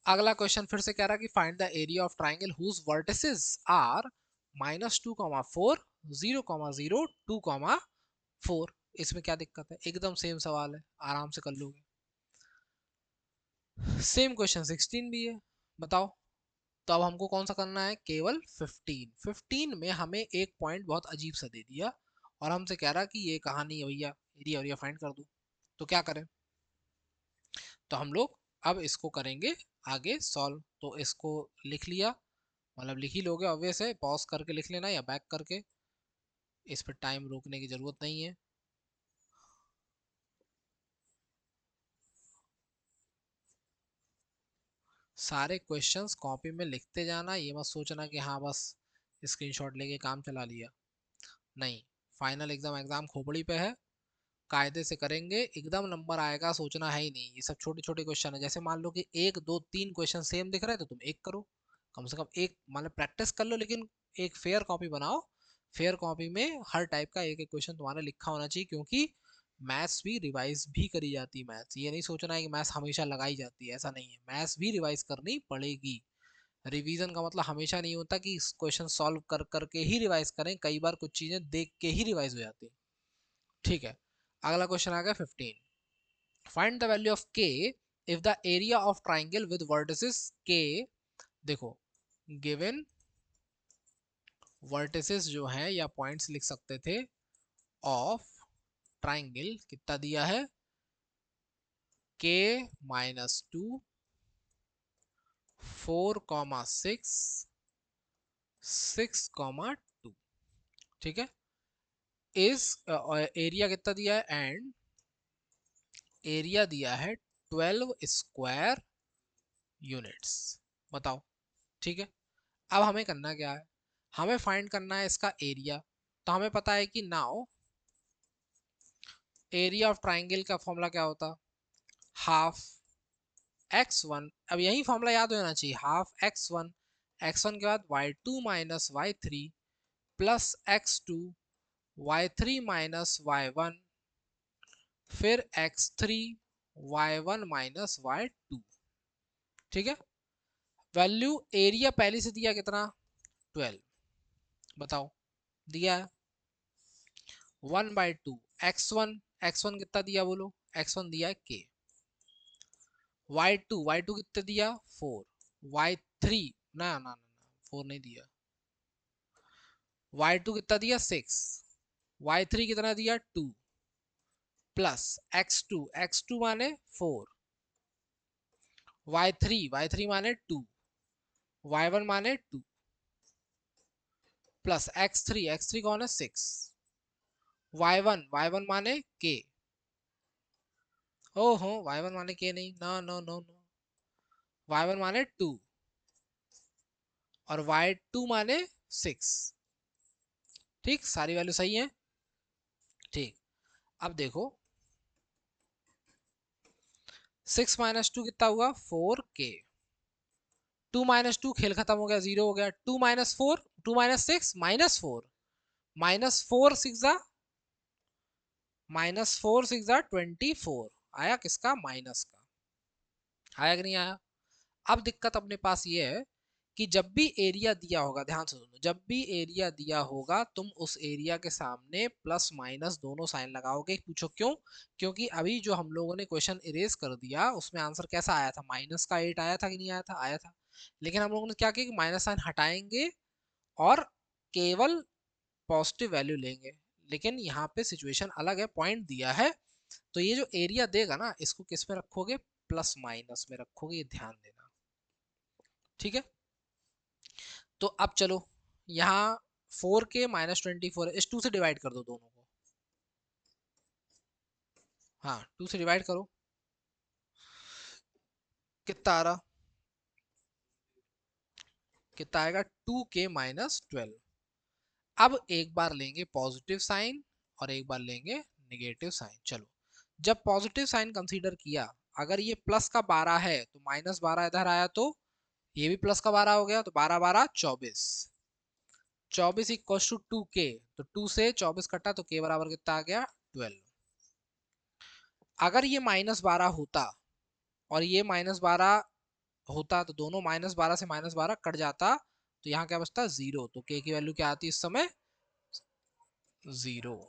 अगला क्वेश्चन फिर से कह रहा है कि find the area of triangle whose vertices are -2,4, 0,0, 2,4। इसमें क्या दिक्कत है, एकदम सेम सवाल है, आराम से कर लोगे। सेम क्वेश्चन 16 भी है, बताओ। तो अब हमको कौन सा करना है, केवल 15। 15 में हमें एक पॉइंट बहुत अजीब सा दे दिया, और हमसे कह रहा कि ये कहानी है भैया, एरिया एरिया फाइंड कर दो। तो क्या करें, तो हम लोग अब इसको करेंगे आगे सॉल्व। तो इसको लिख लिया, मतलब लिख ही लोगे ऑब्वियस है, पॉज करके लिख लेना या बैक करके, इस पर टाइम रोकने की जरूरत नहीं है। सारे क्वेश्चंस कॉपी में लिखते जाना, ये मत सोचना कि हाँ बस स्क्रीनशॉट लेके काम चला लिया, नहीं। फाइनल एग्जाम एग्जाम खोपड़ी पे है, कायदे से करेंगे एकदम नंबर आएगा, सोचना है ही नहीं। ये सब छोटे छोटे क्वेश्चन है, जैसे मान लो कि 1 2 3 क्वेश्चन सेम दिख रहे हैं, तो तुम एक करो, कम से कम एक, मतलब प्रैक्टिस कर लो, लेकिन एक फेयर कॉपी बनाओ। फेयर कॉपी में हर टाइप का एक एक क्वेश्चन तुम्हारा लिखा होना चाहिए, क्योंकि मैथ्स भी रिवाइज भी करी जाती है। मैथ्स ये नहीं सोचना है कि मैथ्स हमेशा लगाई जाती है, ऐसा नहीं है, मैथ्स भी रिवाइज करनी पड़ेगी। रिवीजन का मतलब हमेशा नहीं होता कि क्वेश्चन सॉल्व कर करके ही रिवाइज करें, कई बार कुछ चीजें देख के ही रिवाइज हो जाती है। ठीक है, अगला क्वेश्चन आ गया 15। Find the value of k if the area of triangle with vertices k, देखो गिवन वर्टिसेस जो है या पॉइंट्स लिख सकते थे, ऑफ ट्राइंगल कितना दिया है, k-2, 4,6, 6,2। ठीक है, इस एरिया कितना दिया है, एंड एरिया दिया है 12 स्क्वायर यूनिट्स। बताओ, ठीक है। अब हमें करना क्या है, हमें फाइंड करना है इसका एरिया। तो हमें पता है कि नाउ एरिया ऑफ ट्राइंगल का फॉर्मूला क्या होता, हाफ x1, अब यही फॉर्मूला याद होना चाहिए, हाफ x1, x1 के बाद y2 minus y3 plus x2, y3 minus y1, फिर x3, y1 माइनस y2। ठीक है, वैल्यू एरिया पहले से दिया कितना 12, बताओ दिया है 1/2 x1, x1 कितना दिया बोलो, x1 दिया है k, y2 कितने दिया 4, y3 ना ना ना 4 नहीं दिया, y2 कितना दिया 6, y3 कितना दिया 2 प्लस x2 माने 4, y3 माने 2, y1 माने 2 प्लस x3 कौन है 6, y1 माने k, ओहो y1 माने k नहीं, no no no no, y1 माने 2 और y2 माने 6। ठीक, सारी वैल्यू सही है। ठीक, अब देखो 6 माइनस 2 कितना हुआ 4k, 2 - 2 खेल खत्म हो गया, 0 हो गया, 2 - 4 2 - 6 -4, -4 6 24, आया किसका माइनस का, आया कि नहीं आया। अब दिक्कत अपने पास ये है कि जब भी एरिया दिया होगा, ध्यान से सुनो, जब भी एरिया दिया होगा तुम उस एरिया के सामने प्लस माइनस दोनों साइन लगाओगे। पूछो क्यों, क्योंकि अभी जो हम लोगों ने क्वेश्चन इरेज कर दिया उसमें आंसर कैसा आया था, -8 आया था कि नहीं आया था, आया था। लेकिन हम लोगों ने क्या किया कि माइनस साइन हटाएंगे और केवल पॉजिटिव वैल्यू लेंगे। लेकिन यहाँ पे सिचुएशन अलग है, पॉइंट दिया है, तो ये जो एरिया देगा ना इसको किस में रखोगे, प्लस माइनस में रखोगे, ये ध्यान देना। ठीक है, तो अब चलो यहाँ 4k -24 इस 2 से डिवाइड कर दो दोनों को, हाँ 2 से डिवाइड करो, कितना आ रहा, कितना आएगा 2k -12। अब एक बार लेंगे पॉजिटिव साइन और एक बार लेंगे निगेटिव साइन। चलो, जब पॉजिटिव साइन कंसीडर किया, अगर ये प्लस का 12 है तो -12 इधर आया तो ये भी प्लस का 12 हो गया, तो 12 12 24, 24 इक्वल टू 2k, तो 2 से 24 कटा तो k बराबर कितना आ गया 12। अगर ये -12 होता और ये -12 होता तो दोनों -12 से -12 कट जाता, तो यहाँ क्या बचता 0, तो k की वैल्यू क्या आती इस समय 0।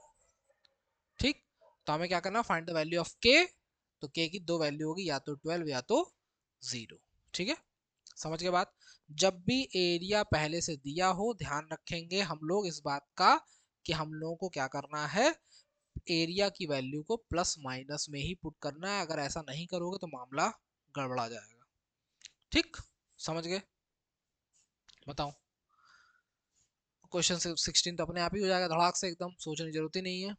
ठीक, तो हमें क्या करना, find the value of k, तो k की दो वैल्यू होगी, या तो 12 या तो 0। ठीक है, समझ के बात। जब भी एरिया पहले से दिया हो ध्यान रखेंगे हम लोग इस बात का कि हम लोगों को क्या करना है, एरिया की वैल्यू को प्लस माइनस में ही पुट करना है। अगर ऐसा नहीं करोगे तो मामला गड़बड़ा जाएगा। ठीक, समझ गए, बताओ। क्वेश्चन 16 तो अपने आप ही हो जाएगा धड़ाक से, एकदम सोचने की जरूरत ही नहीं है।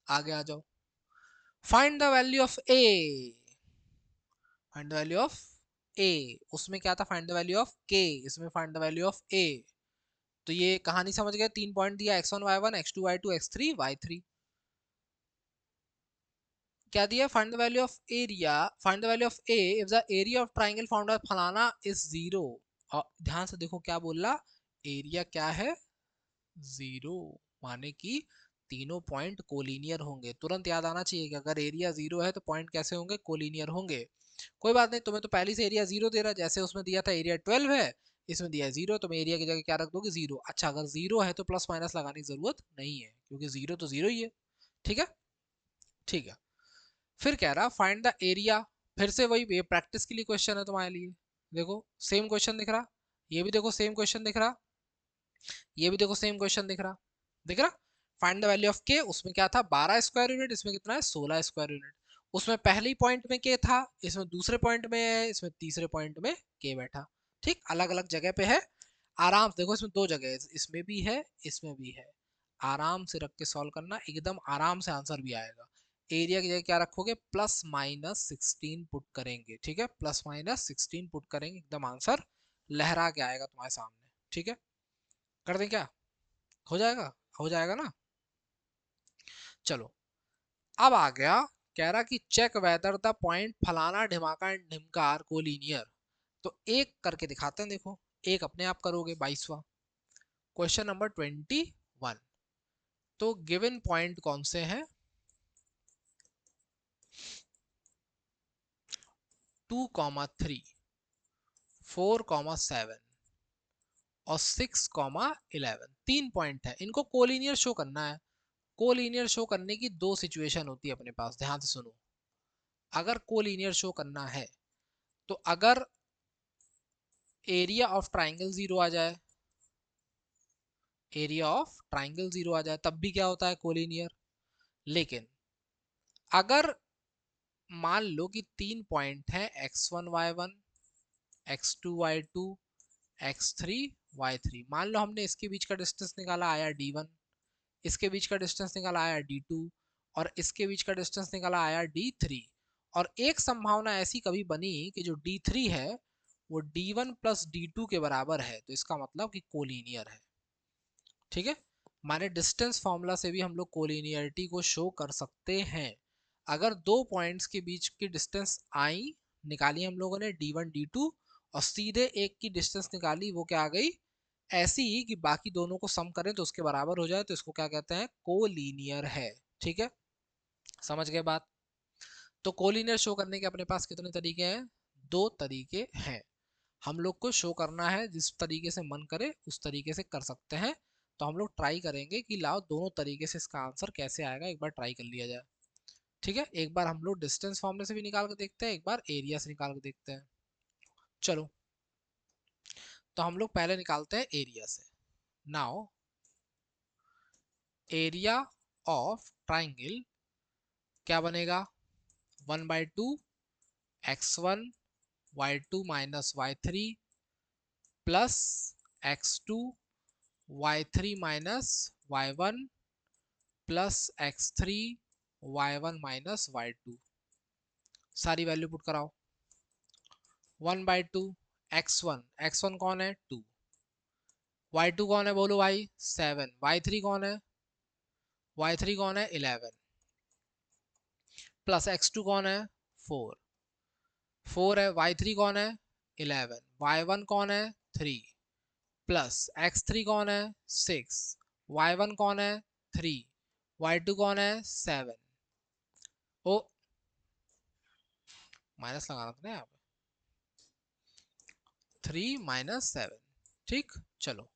आगे आ जाओ, find the value of A, find the value of A, उसमें क्या था find the value of K, इसमें find the value of A. तो ये कहानी समझ गए, 3 पॉइंट दिया, x1 y1 x2 y2 x3 y3, क्या दिया, find the value of area, find the value of A if the area of triangle found by फलाना इज 0। और ध्यान से देखो क्या बोल रहा, एरिया क्या है 0, माने कि तीनों पॉइंट कोलिनियर होंगे। तुरंत याद आना चाहिए कि अगर एरिया 0 है तो पॉइंट कैसे होंगे, कोलिनियर होंगे। कोई बात नहीं, तुम्हें तो पहले से एरिया 0 दे रहा है, जैसे उसमें दिया था एरिया 12 है, इसमें दिया है 0, तुम एरिया की जगह क्या रख दोगे 0। अच्छा, अगर 0 है तो प्लस माइनस लगाने की जरूरत नहीं है क्योंकि 0 तो 0 ही है। ठीक है, ठीक है, फिर कह रहा फाइंड द एरिया, फिर से वही, ये प्रैक्टिस के लिए क्वेश्चन है तुम्हारे लिए। देखो सेम क्वेश्चन दिख रहा, ये भी देखो सेम क्वेश्चन दिख रहा, ये भी देखो सेम क्वेश्चन दिख रहा, दिख रहा। फाइंड द वैल्यू ऑफ के, उसमें क्या था 12 स्क्वायर यूनिट, इसमें कितना है 16 स्क्वायर यूनिट। उसमें पहले पॉइंट में के था, इसमें दूसरे पॉइंट में है, इसमें तीसरे पॉइंट में के बैठा। ठीक, अलग अलग जगह पे है। आराम से देखो, इसमें दो जगह है, इसमें भी है इसमें भी है, आराम से रख के सॉल्व करना, एकदम आराम से आंसर भी आएगा। एरिया की जगह क्या रखोगे, +16 पुट करेंगे। ठीक है, +16 पुट करेंगे, एकदम आंसर लहरा के आएगा तुम्हारे सामने। ठीक है, कर दें क्या, हो जाएगा, हो जाएगा ना। चलो, अब आ गया, कह रहा कि चेक वेदर द पॉइंट फलाना ढिमाका एंड ढिमका आर कोलिनियर। तो एक करके दिखाते हैं, देखो एक अपने आप करोगे, 22वां क्वेश्चन नंबर 21। तो गिवन पॉइंट कौन से हैं, 2,3 4,7 और 6,11, 3 पॉइंट है, इनको कोलिनियर शो करना है। कोलिनियर शो करने की दो सिचुएशन होती है अपने पास, ध्यान से सुनो। अगर कोलिनियर शो करना है तो अगर एरिया ऑफ ट्राइंगल 0 आ जाए, एरिया ऑफ ट्राइंगल 0 आ जाए, तब भी क्या होता है, कोलिनियर। लेकिन अगर मान लो कि 3 पॉइंट हैं x1 y1, x2 y2, x3 y3, मान लो हमने इसके बीच का डिस्टेंस निकाला आया d1, इसके बीच का डिस्टेंस निकाला आया d2, और इसके बीच का डिस्टेंस निकाला आया d3, और एक संभावना ऐसी कभी बनी कि जो d3 है वो d1 प्लस d2 के बराबर है, तो इसका मतलब कि कोलिनियर है। ठीक है, माने डिस्टेंस फॉर्मूला से भी हम लोग कोलिनियरिटी को शो कर सकते हैं। अगर दो पॉइंट्स के बीच की डिस्टेंस आई निकाली हम लोगों ने d1 d2, और सीधे एक की डिस्टेंस निकाली, वो क्या आ गई, ऐसी ही कि बाकी दोनों को सम करें तो उसके बराबर हो जाए, तो इसको क्या कहते हैं, कोलिनियर है। ठीक है, समझ गए बात। तो कोलिनियर शो करने के अपने पास कितने तरीके हैं, दो तरीके हैं। हम लोग को शो करना है, जिस तरीके से मन करे उस तरीके से कर सकते हैं। तो हम लोग ट्राई करेंगे कि लाओ दोनों तरीके से इसका आंसर कैसे आएगा, एक बार ट्राई कर लिया जाए। ठीक है, एक बार हम लोग डिस्टेंस फॉर्मूले से भी निकाल के देखते हैं, एक बार एरिया से निकाल के देखते हैं। चलो, तो हम लोग पहले निकालते हैं एरिया से। नाउ एरिया ऑफ ट्राइंगल क्या बनेगा, 1/2 x1 y2 minus y3 plus x2 y3 minus y1 plus x3 y1 minus y2। सारी वैल्यू पुट कराओ। 1/2 x1 कौन है, 2, y2 कौन है बोलो भाई, 7, y3 कौन है, y3 कौन है, 11, प्लस x2 कौन है, 4, 4 है, y3 कौन है, 11, y1 कौन है, 3, प्लस x3 कौन है, 6, y1 कौन है, 3, y2 कौन है, 7। ओ, माइनस लगाना था ना यहाँ पे, 3 - 7। ठीक, चलो,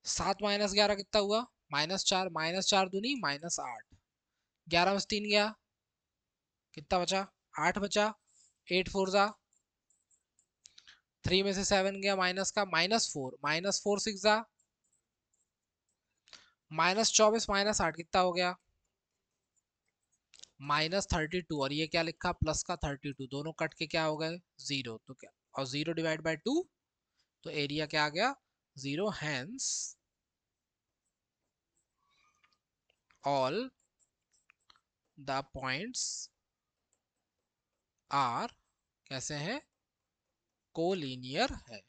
7 - 11 कितना हुआ, -4, -4 दूनी -8, 11 में से 3 गया, कितना बचा, 8 बचा, 8 4 जा, 3 में से 7 गया माइनस का, -4, -4 6 जा, -24 -8 कितना हो गया, -32, और ये क्या लिखा, प्लस का 32, दोनों कट के क्या हो गए, 0, तो क्या, और 0 डिवाइड बाय 2, तो एरिया क्या आ गया, 0। Hence all the points are कैसे हैं, कोलिनियर है।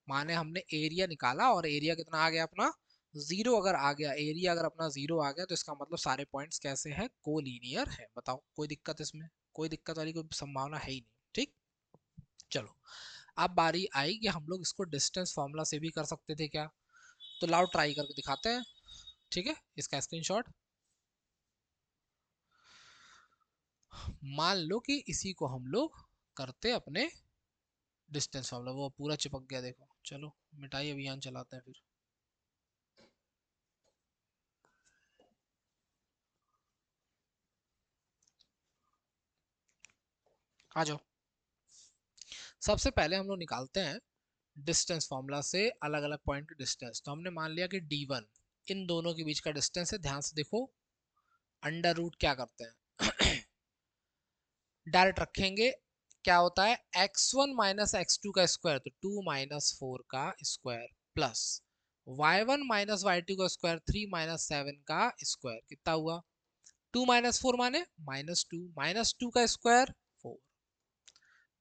माने हमने एरिया निकाला और एरिया कितना आ गया अपना, 0 अगर आ गया, एरिया अगर अपना 0 आ गया, तो इसका मतलब सारे पॉइंट्स कैसे हैं, कोलिनियर है। बताओ, कोई दिक्कत इसमें, कोई दिक्कत वाली कोई संभावना है ही नहीं। ठीक, चलो, अब बारी आई कि हम लोग इसको डिस्टेंस फॉर्मूला से भी कर सकते थे क्या, तो लाओ ट्राई करके दिखाते हैं। ठीक है, इसका स्क्रीनशॉट मान लो कि इसी को हम लोग करते अपने डिस्टेंस फॉर्मूला, वो पूरा चिपक गया देखो। चलो, मिटाई अभियान चलाते हैं फिर। आ जाओ, सबसे पहले हम लोग निकालते हैं डिस्टेंस फॉर्मूला से अलग अलग पॉइंट की डिस्टेंस। तो हमने मान लिया कि d1 इन दोनों के बीच का डिस्टेंस है। ध्यान से देखो, अंडर रूट क्या करते हैं डायरेक्ट रखेंगे, क्या होता है, x1 माइनस x2 का स्क्वायर, तो 2 - 4 का square, plus y1 minus y2 का स्क्वायर, 3 - 7 का स्क्वायर, कितना हुआ, 2 - 4 माने -2, -2 का स्क्वायर 4,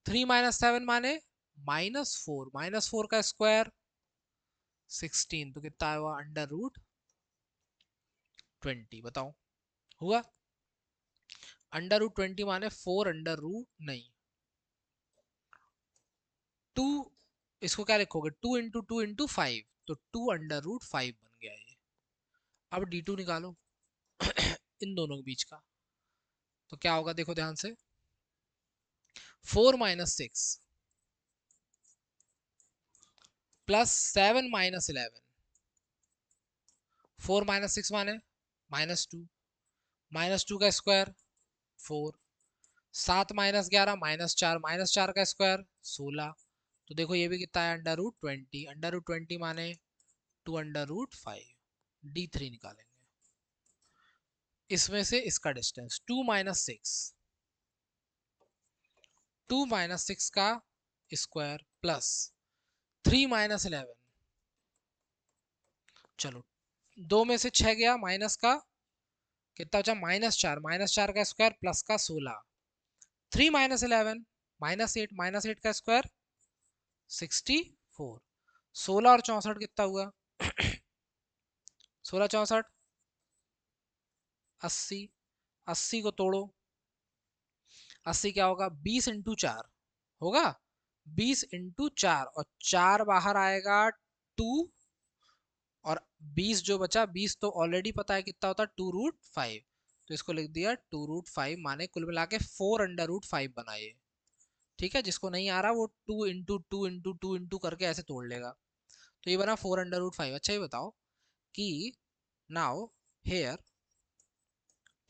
3 - 7 माने -4, -4 का स्क्वायर 16, तो कितना हुआ, √20। बताओ, हुआ, √20 माने 4 अंडर रूट नहीं, 2, इसको क्या लिखोगे, 2 × 2 × 5, तो 2 √5 बन गया ये। अब d2 निकालो इन दोनों के बीच का, तो क्या होगा देखो ध्यान से, 4 - 6 प्लस 7 - 11, 4 - 6 माने -2, -2 का स्क्वायर 4, 7 - 11 -4, -4 का स्क्वायर 16। तो देखो ये भी कितना है, √20। √20 माने 2√5। D3 निकालेंगे, इसमें से इसका डिस्टेंस 2 - 6, 2 - 6 का स्क्वायर प्लस 3 - 11। चलो, 2 में से 6 गया, माइनस का कितना बचा, -4, -4 का स्क्वायर प्लस का 16। 3 - 11 -8, -8 का स्क्वायर 64। 16 और 64 कितना हुआ, 16 64 80। 80 को तोड़ो, 80 क्या होगा, 20 × 4 होगा, 20 × 4, और 4 बाहर आएगा 2, और 20 जो बचा, 20 तो ऑलरेडी पता है कितना होता है, 2√5। तो इसको लिख दिया 2√5, माने कुल मिला के 4√5 बना ये। ठीक है, जिसको नहीं आ रहा वो 2 × 2 × 2 करके ऐसे तोड़ लेगा। तो ये बना 4√5। अच्छा ये बताओ कि नाउ हेयर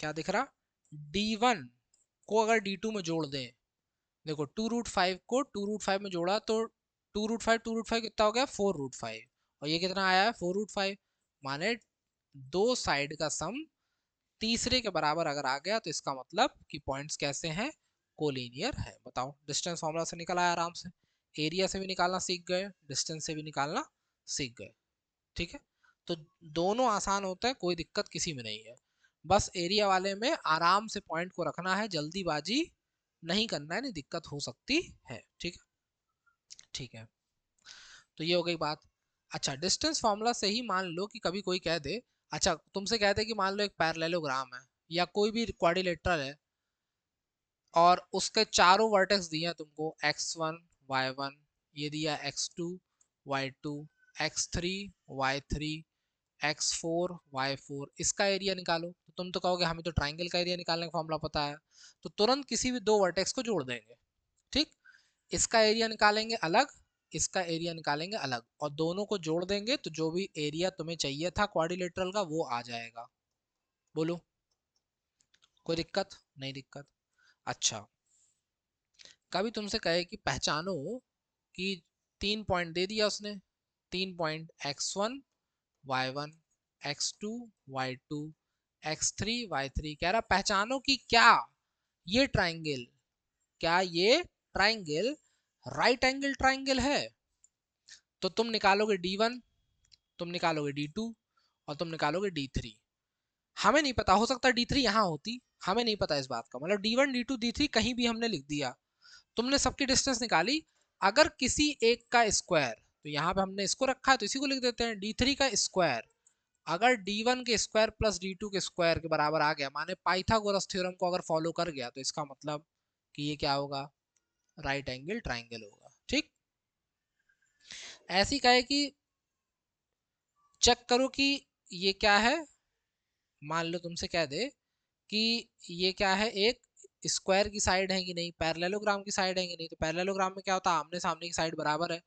क्या दिख रहा, D1 को अगर D2 में जोड़ दें, देखो 2√5 को 2√5 में जोड़ा तो 2√5 कितना हो गया, 4√5, और ये कितना आया है, 4√5। माने दो साइड का सम तीसरे के बराबर अगर आ गया तो इसका मतलब कि पॉइंट्स कैसे हैं, कोलिनियर है। बताओ, डिस्टेंस फॉर्मूला से निकल आया आराम से, एरिया से भी निकालना सीख गए, डिस्टेंस से भी निकालना सीख गए। ठीक है, तो दोनों आसान होता है, कोई दिक्कत किसी में नहीं है। बस एरिया वाले में आराम से पॉइंट को रखना है, जल्दीबाजी नहीं करना है, नहीं दिक्कत हो सकती है। ठीक है, ठीक है, तो ये हो गई बात। अच्छा, डिस्टेंस फॉर्मूला से ही मान लो कि कभी कोई कह दे, अच्छा तुमसे कह दे कि मान लो एक पैरेललोग्राम है या कोई भी क्वाड्रिलेटरल है, और उसके चारों वर्टेक्स दिए हैं तुमको, x1 y1, ये दिया x2 y2, x3 y3, x4 y4, इसका एरिया निकालो। तो तुम तो कहोगे हमें तो ट्राइंगल का एरिया निकालने का फॉर्मूला पता है, तो तुरंत किसी भी दो वर्टेक्स को जोड़ देंगे। ठीक, इसका एरिया निकालेंगे अलग, इसका एरिया निकालेंगे अलग, और दोनों को जोड़ देंगे तो जो भी एरिया तुम्हें चाहिए था क्वाड्रिलेटरल का वो आ जाएगा। बोलो, कोई दिक्कत नहीं, दिक्कत। अच्छा, कभी तुमसे कहे कि पहचानो कि 3 पॉइंट दे दिया उसने, 3 point x1 y1, x2 y2, x3 y3, कह रहा पहचानो कि क्या ये ट्राइंगल, क्या ये ट्राइंगल राइट एंगल ट्राइंगल है। तो तुम निकालोगे D1, तुम निकालोगे D2, और तुम निकालोगे D3। हमें नहीं पता, हो सकता है D3 यहाँ होती, हमें नहीं पता इस बात का, मतलब D1 D2 D3 कहीं भी हमने लिख दिया। तुमने सबकी डिस्टेंस निकाली, अगर किसी एक का स्क्वायर, तो यहाँ पे हमने इसको रखा है तो इसी को लिख देते हैं, D3 का स्क्वायर अगर D1 के स्क्वायर प्लस D2 के स्क्वायर के बराबर आ गया, माने पाइथागोरस थ्योरम को अगर फॉलो कर गया, तो इसका मतलब कि ये क्या होगा, राइट एंगल ट्राइंगल होगा। ठीक, ऐसी कहे कि चेक करो कि ये क्या है, मान लो तुमसे कह दे कि ये क्या है, एक स्क्वायर की साइड है कि नहीं, पैरेललोग्राम की साइड है कि नहीं। तो पैरेललोग्राम में क्या होता है, आमने सामने की साइड बराबर है,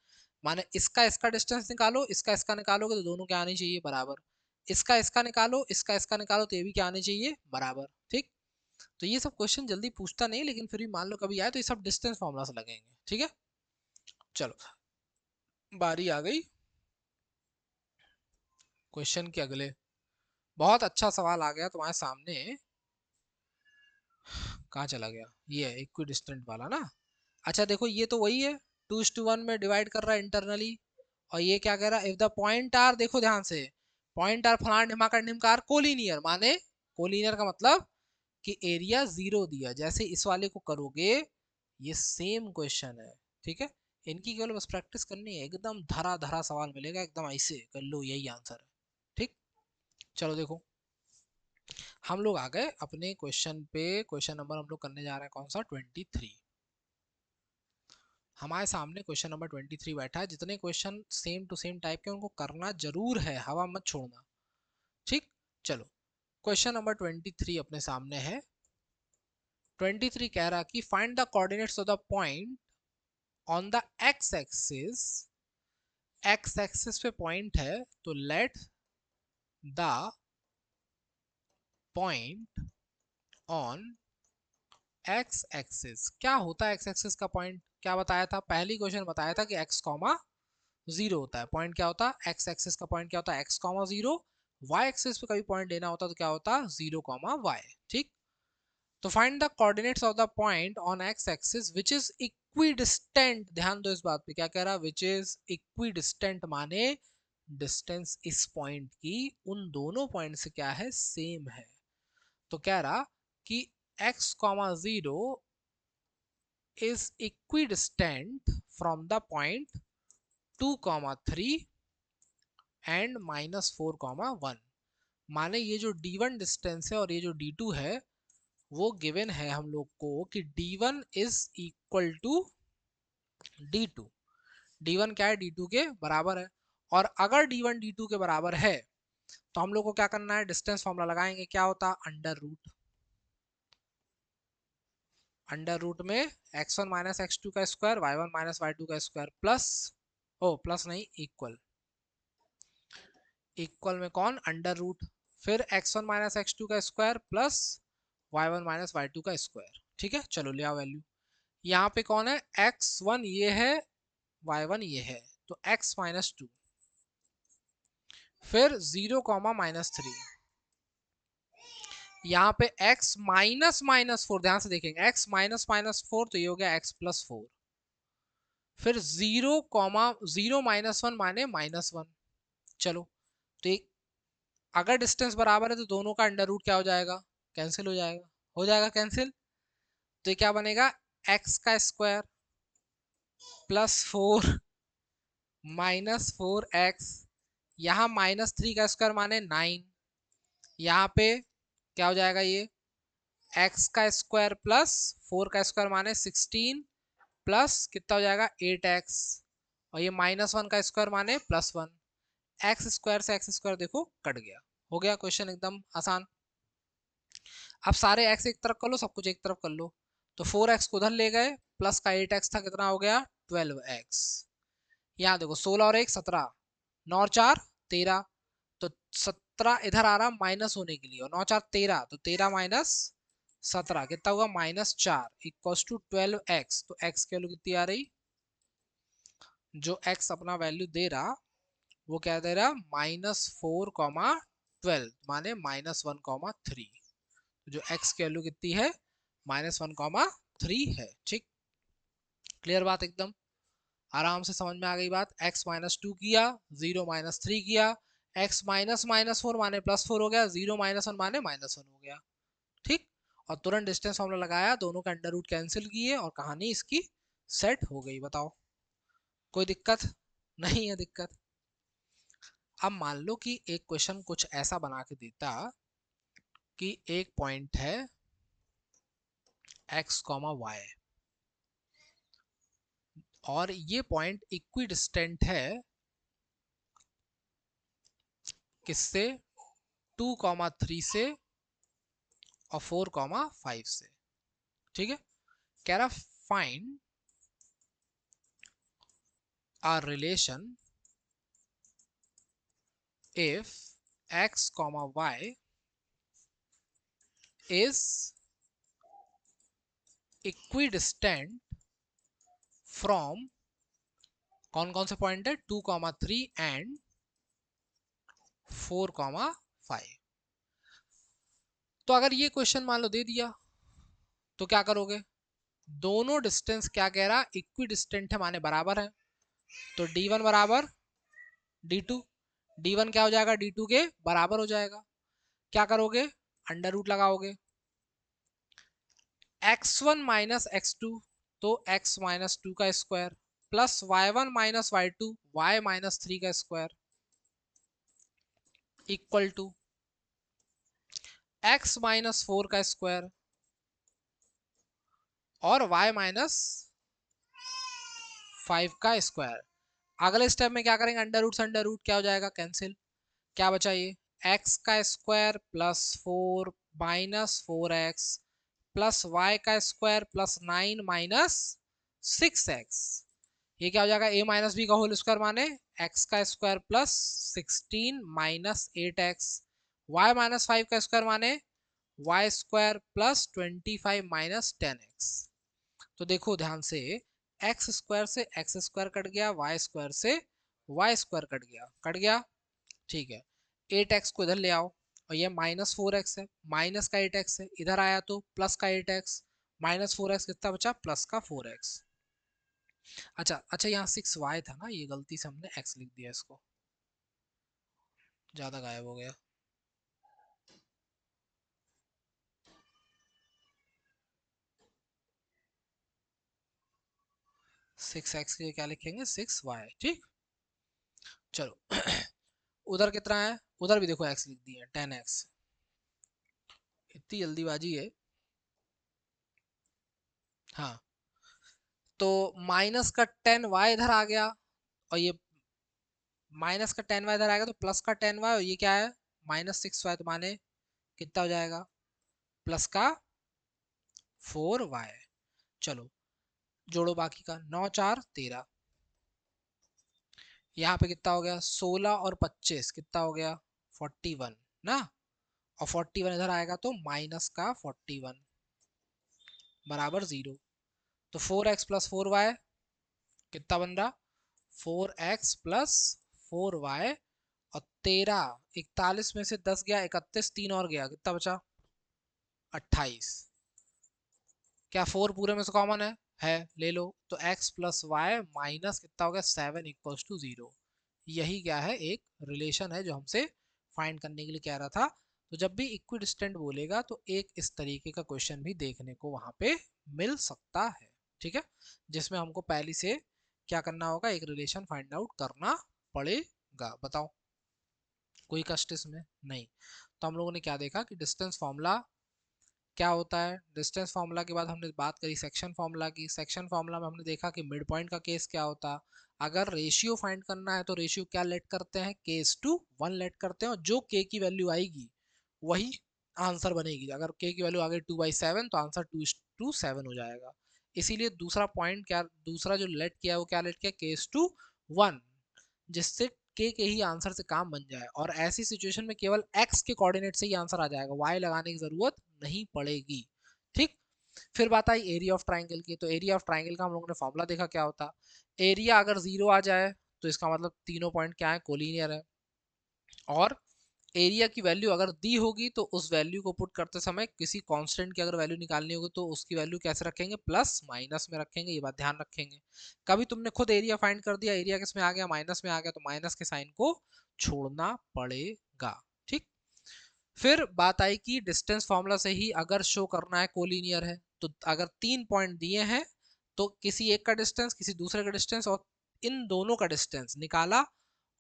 माने इसका इसका डिस्टेंस निकालो, इसका इसका निकालोगे तो दोनों क्या आनी चाहिए, बराबर। इसका इसका निकालो, इसका इसका निकालो, तो ये भी क्या आनी चाहिए, बराबर। ठीक, तो ये सब क्वेश्चन जल्दी पूछता नहीं, लेकिन फिर भी मान लो कभी आए तो ये सब डिस्टेंस फॉर्मूला से लगेंगे। ठीक है, चलो बारी आ गई क्वेश्चन के अगले। बहुत अच्छा सवाल आ गया तुम्हारे सामने, कहाँ चला गया, ये है इक्वी डिस्टेंट वाला ना। अच्छा देखो, ये तो वही है, 2:1 में डिवाइड कर रहा है इंटरनली, और ये क्या कह रहा है, इफ द पॉइंट आर, देखो ध्यान से, पॉइंट आर फलान ढिमाका ढिमकार कोलिनियर, माने कोलिनियर का मतलब कि एरिया 0 दिया, जैसे इस वाले को करोगे ये सेम क्वेश्चन है। ठीक है, इनकी केवल बस प्रैक्टिस करनी है, एकदम धरा धरा सवाल मिलेगा, एकदम ऐसे कर लो यही आंसर है। ठीक, चलो देखो, हम लोग आ गए अपने क्वेश्चन पे, क्वेश्चन नंबर हम लोग करने जा रहे हैं कौन सा, 23। हमारे सामने क्वेश्चन नंबर 23 बैठा है, जितने question same to same type के उनको करना जरूर है, हवा मत छोड़ना। ठीक, चलो क्वेश्चन नंबर 23 अपने सामने है। 23 कह रहा कि find the coordinates of the point on the x axis, x axis पे पॉइंट है, तो let the point on x axis क्या होता है? एक्स एक्सिस का पॉइंट क्या बताया था? पहली क्वेश्चन बताया था कि एक्स कॉमा जीरो होता है। पॉइंट क्या होता है? एक्स एक्सिस का पॉइंट क्या होता है? X comma zero. Y axis पे कभी पॉइंट लेना होता तो क्या होता? Zero comma y. ठीक, तो find the coordinates of the point on x axis which is equidistant. ध्यान दो इस बात पे, क्या कह रहा? विच इज इक्विडिस्टेंट माने डिस्टेंस इस पॉइंट की उन दोनों पॉइंट से क्या है? सेम है। तो कह रहा कि x comma zero is equidistant from the point 2 comma 3 and minus 4 comma 1। माने ये जो d1 डिस्टेंस है और ये जो d2 है वो गिवन है हम लोग को कि d1 is equal to d2। d1 क्या है? d2 के बराबर है। और अगर d1 d2 के बराबर है तो हम लोग को क्या करना है? डिस्टेंस फॉर्मूला लगाएंगे। क्या होता? Under root. अंडर रूट में x1 माइनस x2 का स्क्वायर, y1 माइनस y2 का स्क्वायर प्लस, ओ प्लस नहीं, इक्वल। इक्वल में कौन? Under root. फिर x1 माइनस x2 का square plus y1 minus y2 का स्क्वायर। ठीक है, चलो ले आओ वैल्यू। यहाँ पे कौन है? x1 ये है, y1 ये है, तो x माइनस टू, फिर 0 कॉमा माइनस थ्री। यहाँ पे x माइनस माइनस फोर, ध्यान से देखेंगे, x माइनस माइनस फोर तो ये हो गया x प्लस फोर। फिर 0 कॉमा 0 माइनस वन माने माइनस वन। चलो, तो अगर डिस्टेंस बराबर है तो दोनों का अंडर रूट क्या हो जाएगा? कैंसिल हो जाएगा। हो जाएगा कैंसिल। तो ये क्या बनेगा? x का square plus four minus four x, यहाँ माइनस थ्री का स्क्वायर माने नाइन, यहाँ पे क्या हो जाएगा? ये x का स्क्वायर प्लस फोर का स्क्वायर माने सिक्सटीन प्लस कितना हो जाएगा? एट एक्स, और ये माइनस वन का स्क्वायर माने प्लस वन। एक्स स्क्वायर से एक्स स्क्वायर देखो कट गया। हो गया क्वेश्चन एकदम आसान। अब सारे एक्स एक तरफ कर लो, सब कुछ एक तरफ कर लो। तो फोर एक्स को उधर ले गए, प्लस का एट एक्स था, कितना हो गया? Twelve x. यहाँ देखो, सोलह और एक सत्रह, नौ और चार तेरह, तो सत्रह इधर आ रहा माइनस होने के लिए, और नौ चार तेरह, तो तेरह माइनस सत्रह कितना हुआ? माइनस चार, इक्वल्स टू ट्वेल्व एक्स। तो एक्स की वैल्यू कितनी आ रही? जो एक्स अपना वैल्यू दे रहा वो क्या दे रहा? माइनस फोर कॉमा ट्वेल्व माने माइनस वन कॉमा थ्री। जो x की वैल्यू कितनी है? माइनस वन कॉमा थ्री है। ठीक, क्लियर बात एकदम, आराम से समझ में आ गई बात। x माइनस टू किया, जीरो माइनस थ्री किया, x माइनस माइनस फोर माने प्लस फोर हो गया, जीरो माइनस वन माने माइनस वन हो गया। ठीक, और तुरंत डिस्टेंस फॉर्मूला लगाया, दोनों का अंडर रूट कैंसिल किए और कहानी इसकी सेट हो गई। बताओ, कोई दिक्कत? नहीं है दिक्कत। अब मान लो कि एक क्वेश्चन कुछ ऐसा बना के देता कि एक पॉइंट है x कॉमा वाई, और ये पॉइंट इक्विडिस्टेंट है किससे? टू कॉमा थ्री से और फोर कॉमा फाइव से। ठीक है, कह रहा find a relation if x comma y is equidistant from कौन कौन से पॉइंट है? Two comma three and four comma five. तो अगर ये क्वेश्चन मान लो दे दिया तो क्या करोगे? दोनों डिस्टेंस क्या कह रहा? इक्विडिस्टेंट है माने बराबर है, तो d1 बराबर d2, d1 क्या हो जाएगा? d2 के बराबर हो जाएगा। क्या करोगे? अंडर रूट लगाओगे। x1 माइनस x2 तो x माइनस टू का square plus y1 minus y2 y minus three का square equal to x minus four का स्क्वायर और y माइनस फाइव का स्क्वायर। अगले स्टेप में क्या करेंगे? अंडर रूट से अंडर रूट क्या हो जाएगा? कैंसिल। क्या बचा? ये x का square plus four minus four X plus Y का square plus nine minus six X. ये क्या हो जाएगा? a माइनस बी का होल स्क्वायर माने x का square plus sixteen minus eight x, y minus five का स्क्वायर माने y square plus 25 minus 10x। तो देखो ध्यान से, एक्स स्क्वायर से एक्स स्क्वायर कट गया, वाई स्क्वायर से वाई स्क्वायर कट गया, ठीक है। 8x को इधर ले आओ, और ये -4x है, माइनस का 8x है, इधर आया तो प्लस का 8x, -4x कितना बचा, प्लस का 4x। अच्छा अच्छा, यहाँ 6y था ना, ये गलती से हमने x लिख दिया, इसको ज्यादा गायब हो गया। 6x के क्या लिखेंगे, 6y, ठीक। चलो उधर कितना है, उधर भी देखो x लिख दिया 10x। इतनी जल्दीबाजी है। हाँ, तो माइनस का 10y इधर आ गया, और ये माइनस का 10y इधर आएगा, तो प्लस का 10y, और ये क्या है, -6y, तो माने कितना हो जाएगा, प्लस का 4y। चलो जोड़ो बाकी का, 9 4 13, यहाँ पे कितना हो गया, 16 और 25 कितना हो गया, 41 ना, और 41 इधर आएगा तो माइनस का 41 बराबर 0। तो 4x प्लस 4y कितना बन रहा, 4x प्लस 4y, और 13, 41 में से 10 गया, 31, 3 और गया, कितना बचा, 28। क्या 4 पूरे में से कॉमन है, ले लो, तो x प्लस वाई माइनस कितना हो गया, 7 इक्वल्स टू 0। यही क्या है, एक रिलेशन है जो हमसे फाइंड करने के लिए कह रहा था। तो जब भी इक्विडिस्टेंट बोलेगा तो एक इस तरीके का क्वेश्चन भी देखने को वहां पे मिल सकता है, ठीक है, जिसमें हमको पहले से क्या करना होगा, एक रिलेशन फाइंड आउट करना पड़ेगा। बताओ कोई कष्ट इसमें नहीं। तो हम लोगों ने क्या देखा कि डिस्टेंस फॉर्मूला क्या होता है, डिस्टेंस फार्मूला के बाद हमने बात करी सेक्शन फार्मूला की। सेक्शन फार्मूला में हमने देखा कि मिड पॉइंट का केस क्या होता है, अगर रेशियो फाइंड करना है तो रेशियो क्या लेट करते हैं, k/1 लेट करते हैं, और जो k की वैल्यू आएगी वही आंसर बनेगी। अगर k की वैल्यू आ गई 2/7 तो आंसर 2:7 हो जाएगा। इसीलिए दूसरा पॉइंट क्या, दूसरा जो लेट किया वो क्या लेट किया, k/1, जिससे के ही आंसर से काम बन जाए, और ऐसी सिचुएशन में केवल x के कोऑर्डिनेट से ही आंसर आ जाएगा, y लगाने की जरूरत नहीं पड़ेगी, ठीक। फिर बात आई एरिया ऑफ ट्राइंगल की। तो एरिया ऑफ ट्राइंगल का हम लोगों ने फॉर्मूला देखा क्या होता, एरिया अगर 0 आ जाए तो इसका मतलब तीनों पॉइंट क्या है, कोलिनियर है, और एरिया की वैल्यू अगर दी होगी तो उस वैल्यू को पुट करते समय किसी कांस्टेंट की अगर वैल्यू निकालनी होगी तो उसकी वैल्यू कैसे रखेंगे, प्लस माइनस में रखेंगे, ये बात ध्यान रखेंगे। कभी तुमने खुद एरिया फाइंड कर दिया, एरिया किस में आ गया, माइनस में आ गया, तो माइनस के साइन को छोड़ना पड़ेगा, ठीक। फिर बात आई कि डिस्टेंस फॉर्मूला से ही अगर शो करना है कोलिनियर है, तो अगर 3 पॉइंट दिए हैं तो किसी एक का डिस्टेंस किसी दूसरे का डिस्टेंस और इन दोनों का डिस्टेंस निकाला,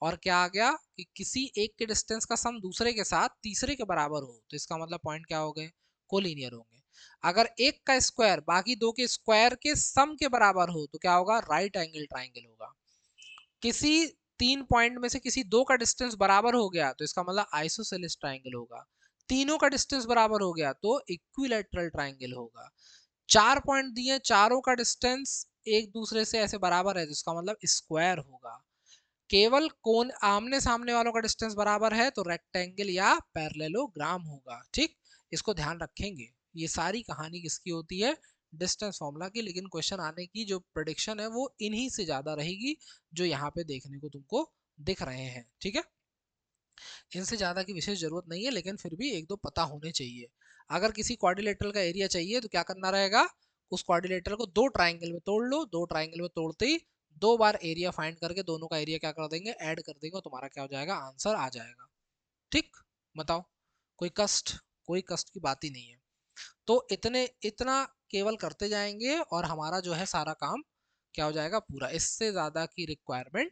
और क्या आ गया कि किसी एक के डिस्टेंस का सम दूसरे के साथ तीसरे के बराबर हो, तो इसका मतलब पॉइंट क्या हो गए, कोलिनियर होंगे। अगर एक का स्क्वायर बाकी दो के स्क्वायर के सम के बराबर हो तो क्या होगा, राइट एंगल ट्राइंगल होगा। किसी 3 पॉइंट में से किसी दो का डिस्टेंस बराबर हो गया तो इसका मतलब आइसोसेलेस ट्राइंगल होगा। तीनों का डिस्टेंस बराबर हो गया तो इक्विलैटरल ट्राइंगल होगा। 4 पॉइंट दिए, चारों का डिस्टेंस एक दूसरे से ऐसे बराबर है तो इसका मतलब स्क्वायर होगा। केवल कोण आमने सामने वालों का डिस्टेंस बराबर है तो रेक्टेंगल या पैरेललोग्राम होगा, ठीक। इसको ध्यान रखेंगे। ये सारी कहानी किसकी होती है, डिस्टेंस फॉर्मूला की, लेकिन क्वेश्चन आने की जो प्रेडिक्शन है वो इन्हीं से ज्यादा रहेगी जो यहाँ पे देखने को तुमको दिख रहे हैं, ठीक है। इनसे ज्यादा की विशेष जरूरत नहीं है, लेकिन फिर भी एक दो पता होने चाहिए। अगर किसी क्वाड्रिलेटरल का एरिया चाहिए तो क्या करना रहेगा, उस क्वाड्रिलेटरल को दो ट्राइंगल में तोड़ लो, दो ट्राइंगल में तोड़ते ही दो बार एरिया फाइंड करके दोनों का एरिया क्या कर देंगे, ऐड कर देंगे, तुम्हारा क्या हो जाएगा, आंसर आ जाएगा, ठीक। बताओ कोई कष्ट, कोई कष्ट की बात ही नहीं है। तो इतना केवल करते जाएंगे और हमारा जो है सारा काम क्या हो जाएगा पूरा, इससे ज्यादा की रिक्वायरमेंट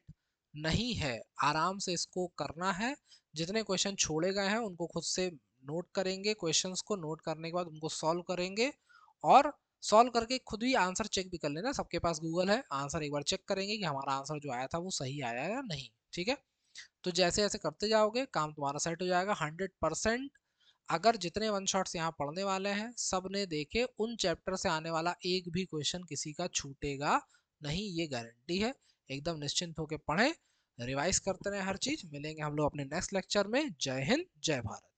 नहीं है। आराम से इसको करना है। जितने क्वेश्चन छोड़े गए हैं उनको खुद से नोट करेंगे, क्वेश्चंस को नोट करने के बाद उनको सॉल्व करेंगे, और सॉल्व करके खुद ही आंसर चेक भी कर लेना, सबके पास गूगल है, आंसर एक बार चेक करेंगे कि हमारा आंसर जो आया था वो सही आया या नहीं, ठीक है। तो जैसे जैसे करते जाओगे काम तुम्हारा सेट हो जाएगा 100%। अगर जितने वन शॉट्स यहाँ पढ़ने वाले हैं सब ने देखे, उन चैप्टर से आने वाला एक भी क्वेश्चन किसी का छूटेगा नहीं, ये गारंटी है। एकदम निश्चिंत होकर पढ़ें, रिवाइज करते रहे हर चीज। मिलेंगे हम लोग अपने नेक्स्ट लेक्चर में। जय हिंद, जय भारत।